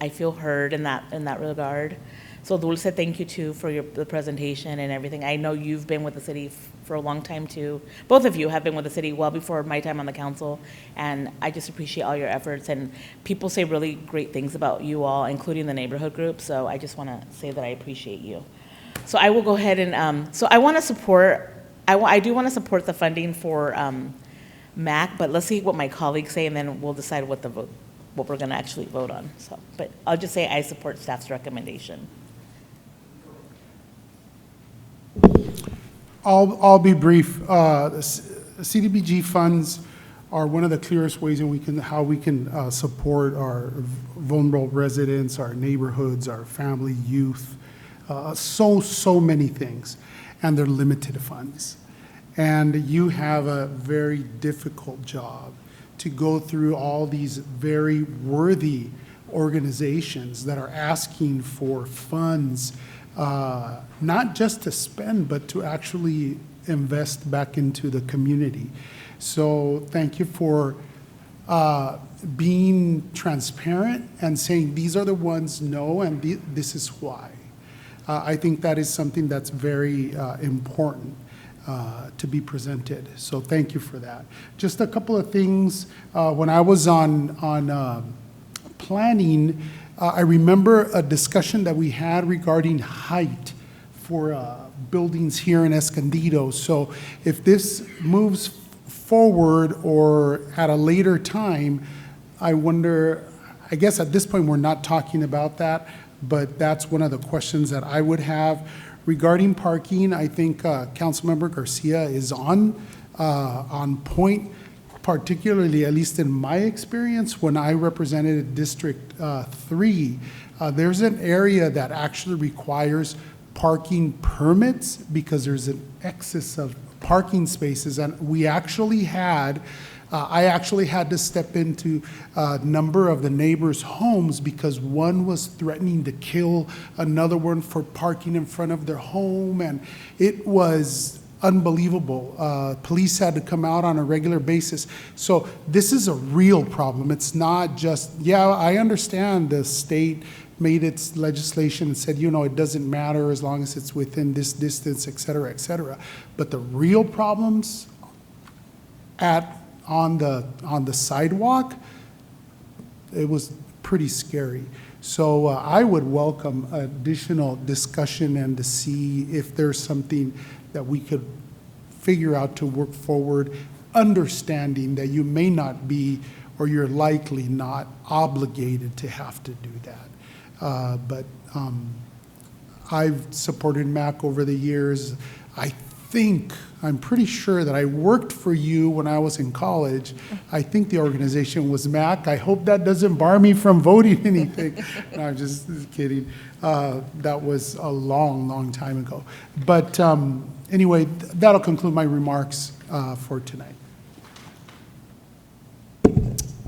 feel heard in that regard. So Dulce, thank you too for the presentation and everything. I know you've been with the city for a long time too. Both of you have been with the city well before my time on the council, and I just appreciate all your efforts. And people say really great things about you all, including the neighborhood group. So I just want to say that I appreciate you. So I will go ahead and so I want to support. I do want to support the funding for MAC, but let's see what my colleagues say, and then we'll decide what we're going to actually vote on. So, but I'll just say I support staff's recommendation. I'll be brief. CDBG funds are one of the clearest ways in how we can support our vulnerable residents, our neighborhoods, our family, youth, so many things, and they're limited funds. And you have a very difficult job to go through all these very worthy organizations that are asking for funds, not just to spend, but to actually invest back into the community. So thank you for being transparent and saying these are the ones no, and this is why. I think that is something that's very important to be presented. So thank you for that. Just a couple of things. When I was on planning, I remember a discussion that we had regarding height for buildings here in Escondido. So if this moves forward or at a later time, I wonder, I guess at this point we're not talking about that, but that's one of the questions that I would have. Regarding parking, I think Councilmember Garcia is on point. particularly, at least in my experience, when I represented District 3, there's an area that actually requires parking permits because there's an excess of parking spaces. And we actually had, I actually had to step into a number of the neighbors' homes because one was threatening to kill another one for parking in front of their home. And it was unbelievable. Police had to come out on a regular basis. So this is a real problem. It's not just, yeah, I understand the state made its legislation and said, you know, it doesn't matter as long as it's within this distance, et cetera, et cetera. But the real problems on the sidewalk, it was pretty scary. So I would welcome additional discussion and to see if there's something that we could figure out to work forward, understanding that you may not be, or you're likely not obligated to have to do that. But I've supported MAC over the years. I'm pretty sure that I worked for you when I was in college. I think the organization was MAC. I hope that doesn't bar me from voting anything. No, I'm just kidding. That was a long, long time ago. But anyway, that'll conclude my remarks for tonight.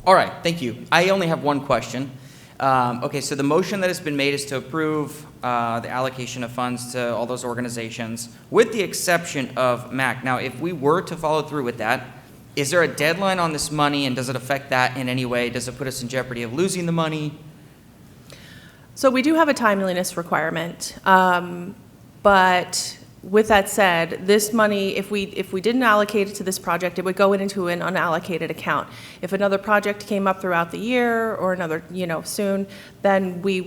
All right, thank you. I only have one question. Okay, so the motion that has been made is to approve the allocation of funds to all those organizations, with the exception of MAC. Now, if we were to follow through with that, is there a deadline on this money, and does it affect that in any way? Does it put us in jeopardy of losing the money? So we do have a timeliness requirement, but with that said, this money, if we didn't allocate it to this project, it would go into an unallocated account. If another project came up throughout the year or another, soon, then we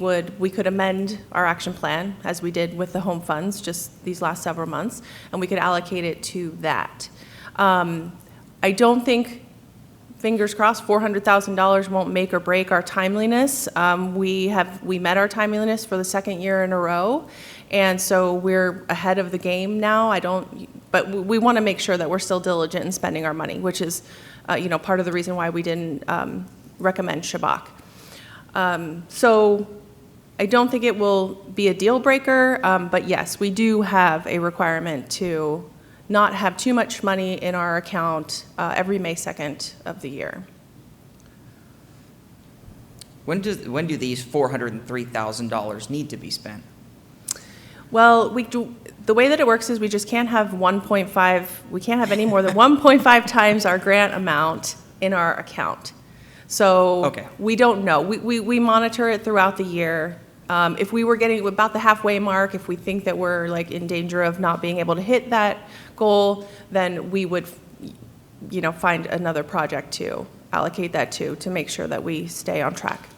could amend our action plan as we did with the home funds just these last several months, and we could allocate it to that. I don't think, fingers crossed, $400,000 won't make or break our timeliness. We met our timeliness for the second year in a row. And so we're ahead of the game now. But we want to make sure that we're still diligent in spending our money, which is, part of the reason why we didn't recommend Shabak. So I don't think it will be a deal breaker, but yes, we do have a requirement to not have too much money in our account every May 2nd of the year. When do these $403,000 need to be spent? Well, the way that it works is we just can't have we can't have any more than 1.5 times our grant amount in our account. So okay. We don't know. We monitor it throughout the year. If we were getting about the halfway mark, if we think that we're in danger of not being able to hit that goal, then we would, find another project to allocate that to make sure that we stay on track.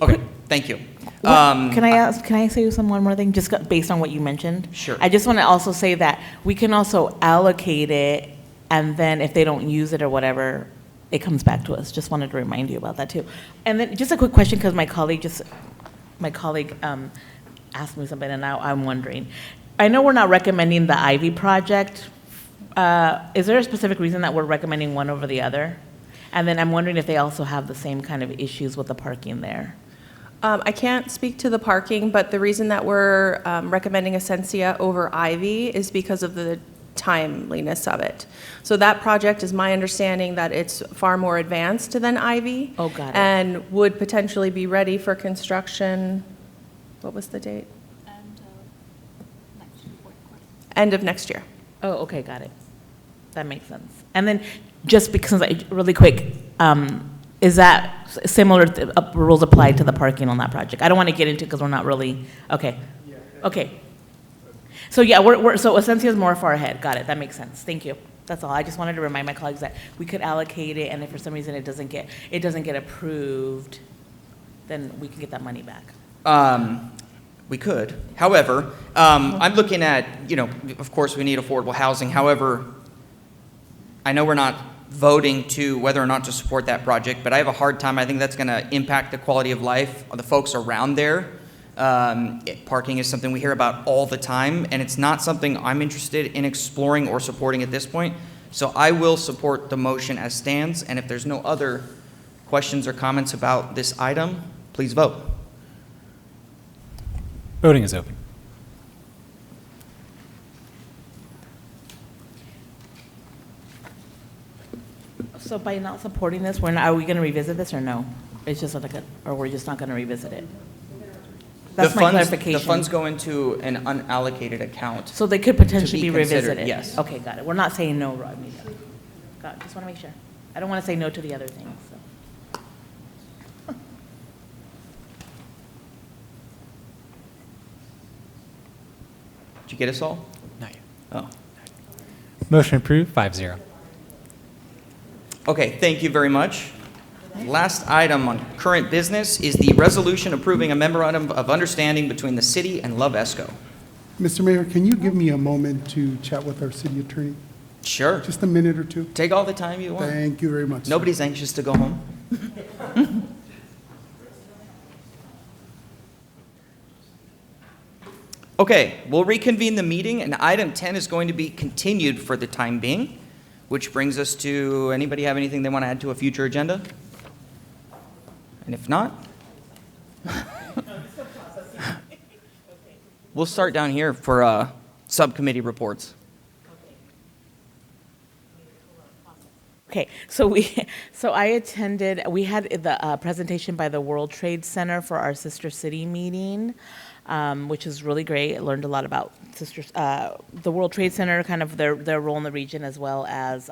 Okay, thank you. Can I say one more thing, just based on what you mentioned? Sure. I just want to also say that we can also allocate it, and then if they don't use it or whatever, it comes back to us. Just wanted to remind you about that too. And then just a quick question, because my colleague asked me something, and now I'm wondering. I know we're not recommending the Ivy project. Is there a specific reason that we're recommending one over the other? And then I'm wondering if they also have the same kind of issues with the parking there. I can't speak to the parking, but the reason that we're recommending Essentia over Ivy is because of the timeliness of it. So that project is my understanding that it's far more advanced than Ivy. Oh, got it. And would potentially be ready for construction. What was the date? End of next year. Oh, okay, got it. That makes sense. And then just because, really quick, is that similar rules apply to the parking on that project? I don't want to get into because we're not really, okay. Okay. So yeah, so Essentia is more far ahead. Got it. That makes sense. Thank you. That's all. I just wanted to remind my colleagues that we could allocate it, and if for some reason it doesn't get approved, then we can get that money back. We could. However, I'm looking at, of course we need affordable housing. However, I know we're not voting to whether or not to support that project, but I have a hard time. I think that's going to impact the quality of life of the folks around there. Parking is something we hear about all the time, and it's not something I'm interested in exploring or supporting at this point. So I will support the motion as stands, and if there's no other questions or comments about this item, please vote. Voting is open. So by not supporting this, are we going to revisit this or no? It's just like or we're just not going to revisit it? That's my clarification. The funds go into an unallocated account. So they could potentially be considered, revisited? yes. Okay, got it. We're not saying no, Rodney. Got it. Just want to make sure. I don't want to say no to the other things, so. Did you get us all? Not yet. Oh. Motion approved, 5-0. Okay, thank you very much. Last item on current business is the resolution approving a memorandum of understanding between the city and Love Esco. Mr. Mayor, can you give me a moment to chat with our city attorney? Sure. Just a minute or two? Take all the time you want. Thank you very much. Nobody's anxious to go home. Okay, we'll reconvene the meeting, and item 10 is going to be continued for the time being, which brings us to, anybody have anything they want to add to a future agenda? And if not, we'll start down here for subcommittee reports. Okay, so I attended, we had the presentation by the World Trade Center for our Sister City meeting, which is really great. I learned a lot about the World Trade Center, kind of their role in the region, as well as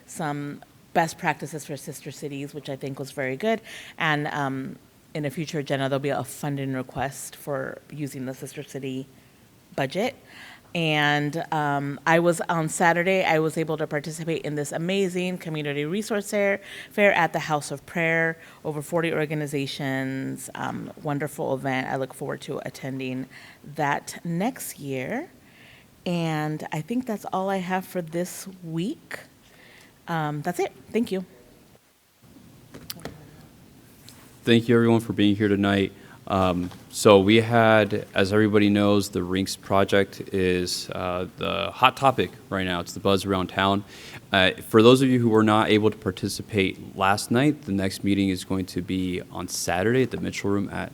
some best practices for sister cities, which I think was very good. And in a future agenda, there'll be a funding request for using the sister city budget. And on Saturday, I was able to participate in this amazing community resource fair at the House of Prayer, over 40 organizations, wonderful event. I look forward to attending that next year. And I think that's all I have for this week. That's it. Thank you. Thank you, everyone, for being here tonight. So we had, as everybody knows, the Rinks project is the hot topic right now. It's the buzz around town. For those of you who were not able to participate last night, the next meeting is going to be on Saturday at the Mitchell Room at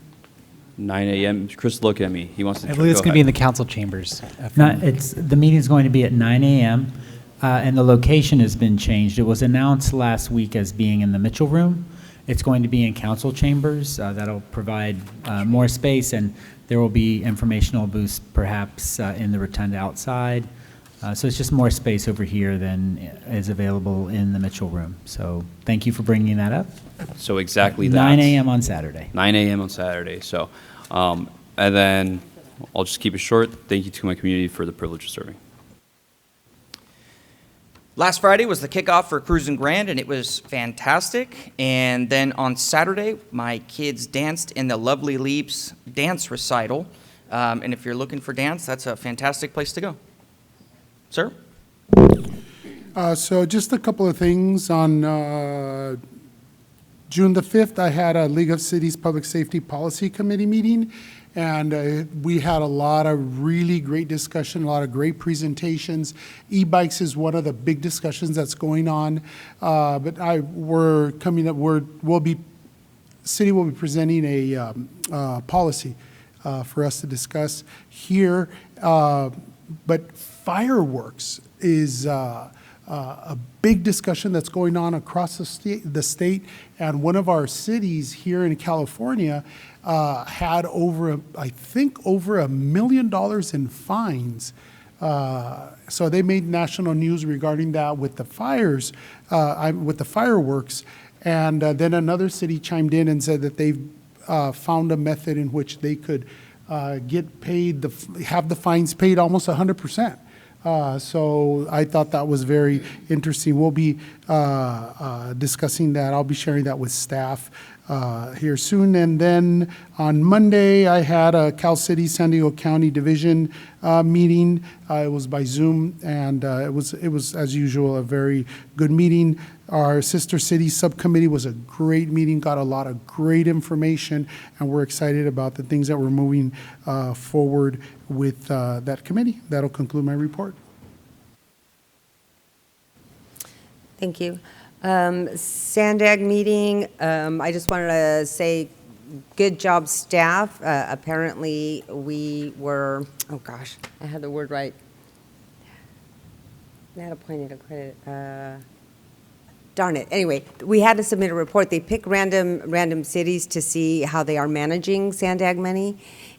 9 a.m. Chris, look at me. He wants to. I believe it's going to be in the council chambers. The meeting's going to be at 9 a.m. And the location has been changed. It was announced last week as being in the Mitchell Room. It's going to be in council chambers. That'll provide more space, and there will be informational booths perhaps in the rotunda outside. So it's just more space over here than is available in the Mitchell Room. So thank you for bringing that up. So exactly that. 9 a.m. on Saturday. 9 a.m. on Saturday. So, and then I'll just keep it short. Thank you to my community for the privilege of serving. Last Friday was the kickoff for Cruisin' Grand, and it was fantastic. And then on Saturday, my kids danced in the Lovely Leaps dance recital. And if you're looking for dance, that's a fantastic place to go. Sir? So just a couple of things. On June the 5th, I had a League of Cities Public Safety Policy Committee meeting, and we had a lot of really great discussion, a lot of great presentations. E-bikes is one of the big discussions that's going on, but we're coming up. City will be presenting a policy for us to discuss here. But fireworks is a big discussion that's going on across the state, and one of our cities here in California had I think over $1 million in fines. So they made national news regarding that with the fires, with the fireworks, and then another city chimed in and said that they've found a method in which they could get paid, have the fines paid almost 100%. So I thought that was very interesting. We'll be discussing that. I'll be sharing that with staff here soon. And then on Monday, I had a Cal City San Diego County Division meeting. It was by Zoom, and it was, as usual, a very good meeting. Our Sister City Subcommittee was a great meeting, got a lot of great information, and we're excited about the things that we're moving forward with that committee. That'll conclude my report. Thank you. Sandag meeting, I just wanted to say, good job, staff. Apparently, we were, oh gosh, I had the word right. I had a point of credit. Darn it. Anyway, we had to submit a report. They pick random cities to see how they are managing Sandag money,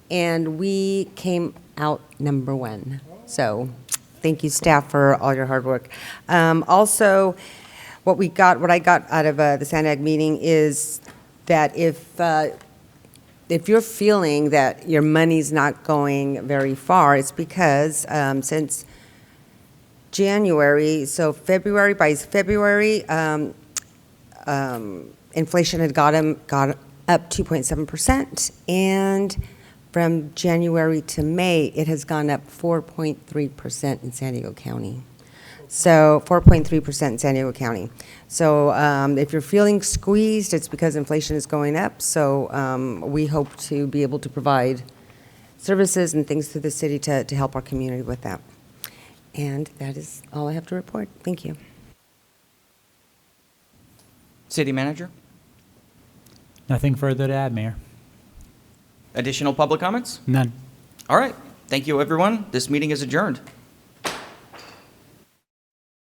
and we came out number 1. So thank you, staff, for all your hard work. Also, what I got out of the Sandag meeting is that if you're feeling that your money's not going very far, it's because since January, so by February, inflation had got up 2.7%, and from January to May, it has gone up 4.3% in San Diego County. So 4.3% in San Diego County. So if you're feeling squeezed, it's because inflation is going up. So we hope to be able to provide services and things through the city to help our community with that. And that is all I have to report. Thank you. City Manager? Nothing further to add, Mayor. Additional public comments? None. All right. Thank you, everyone. This meeting is adjourned.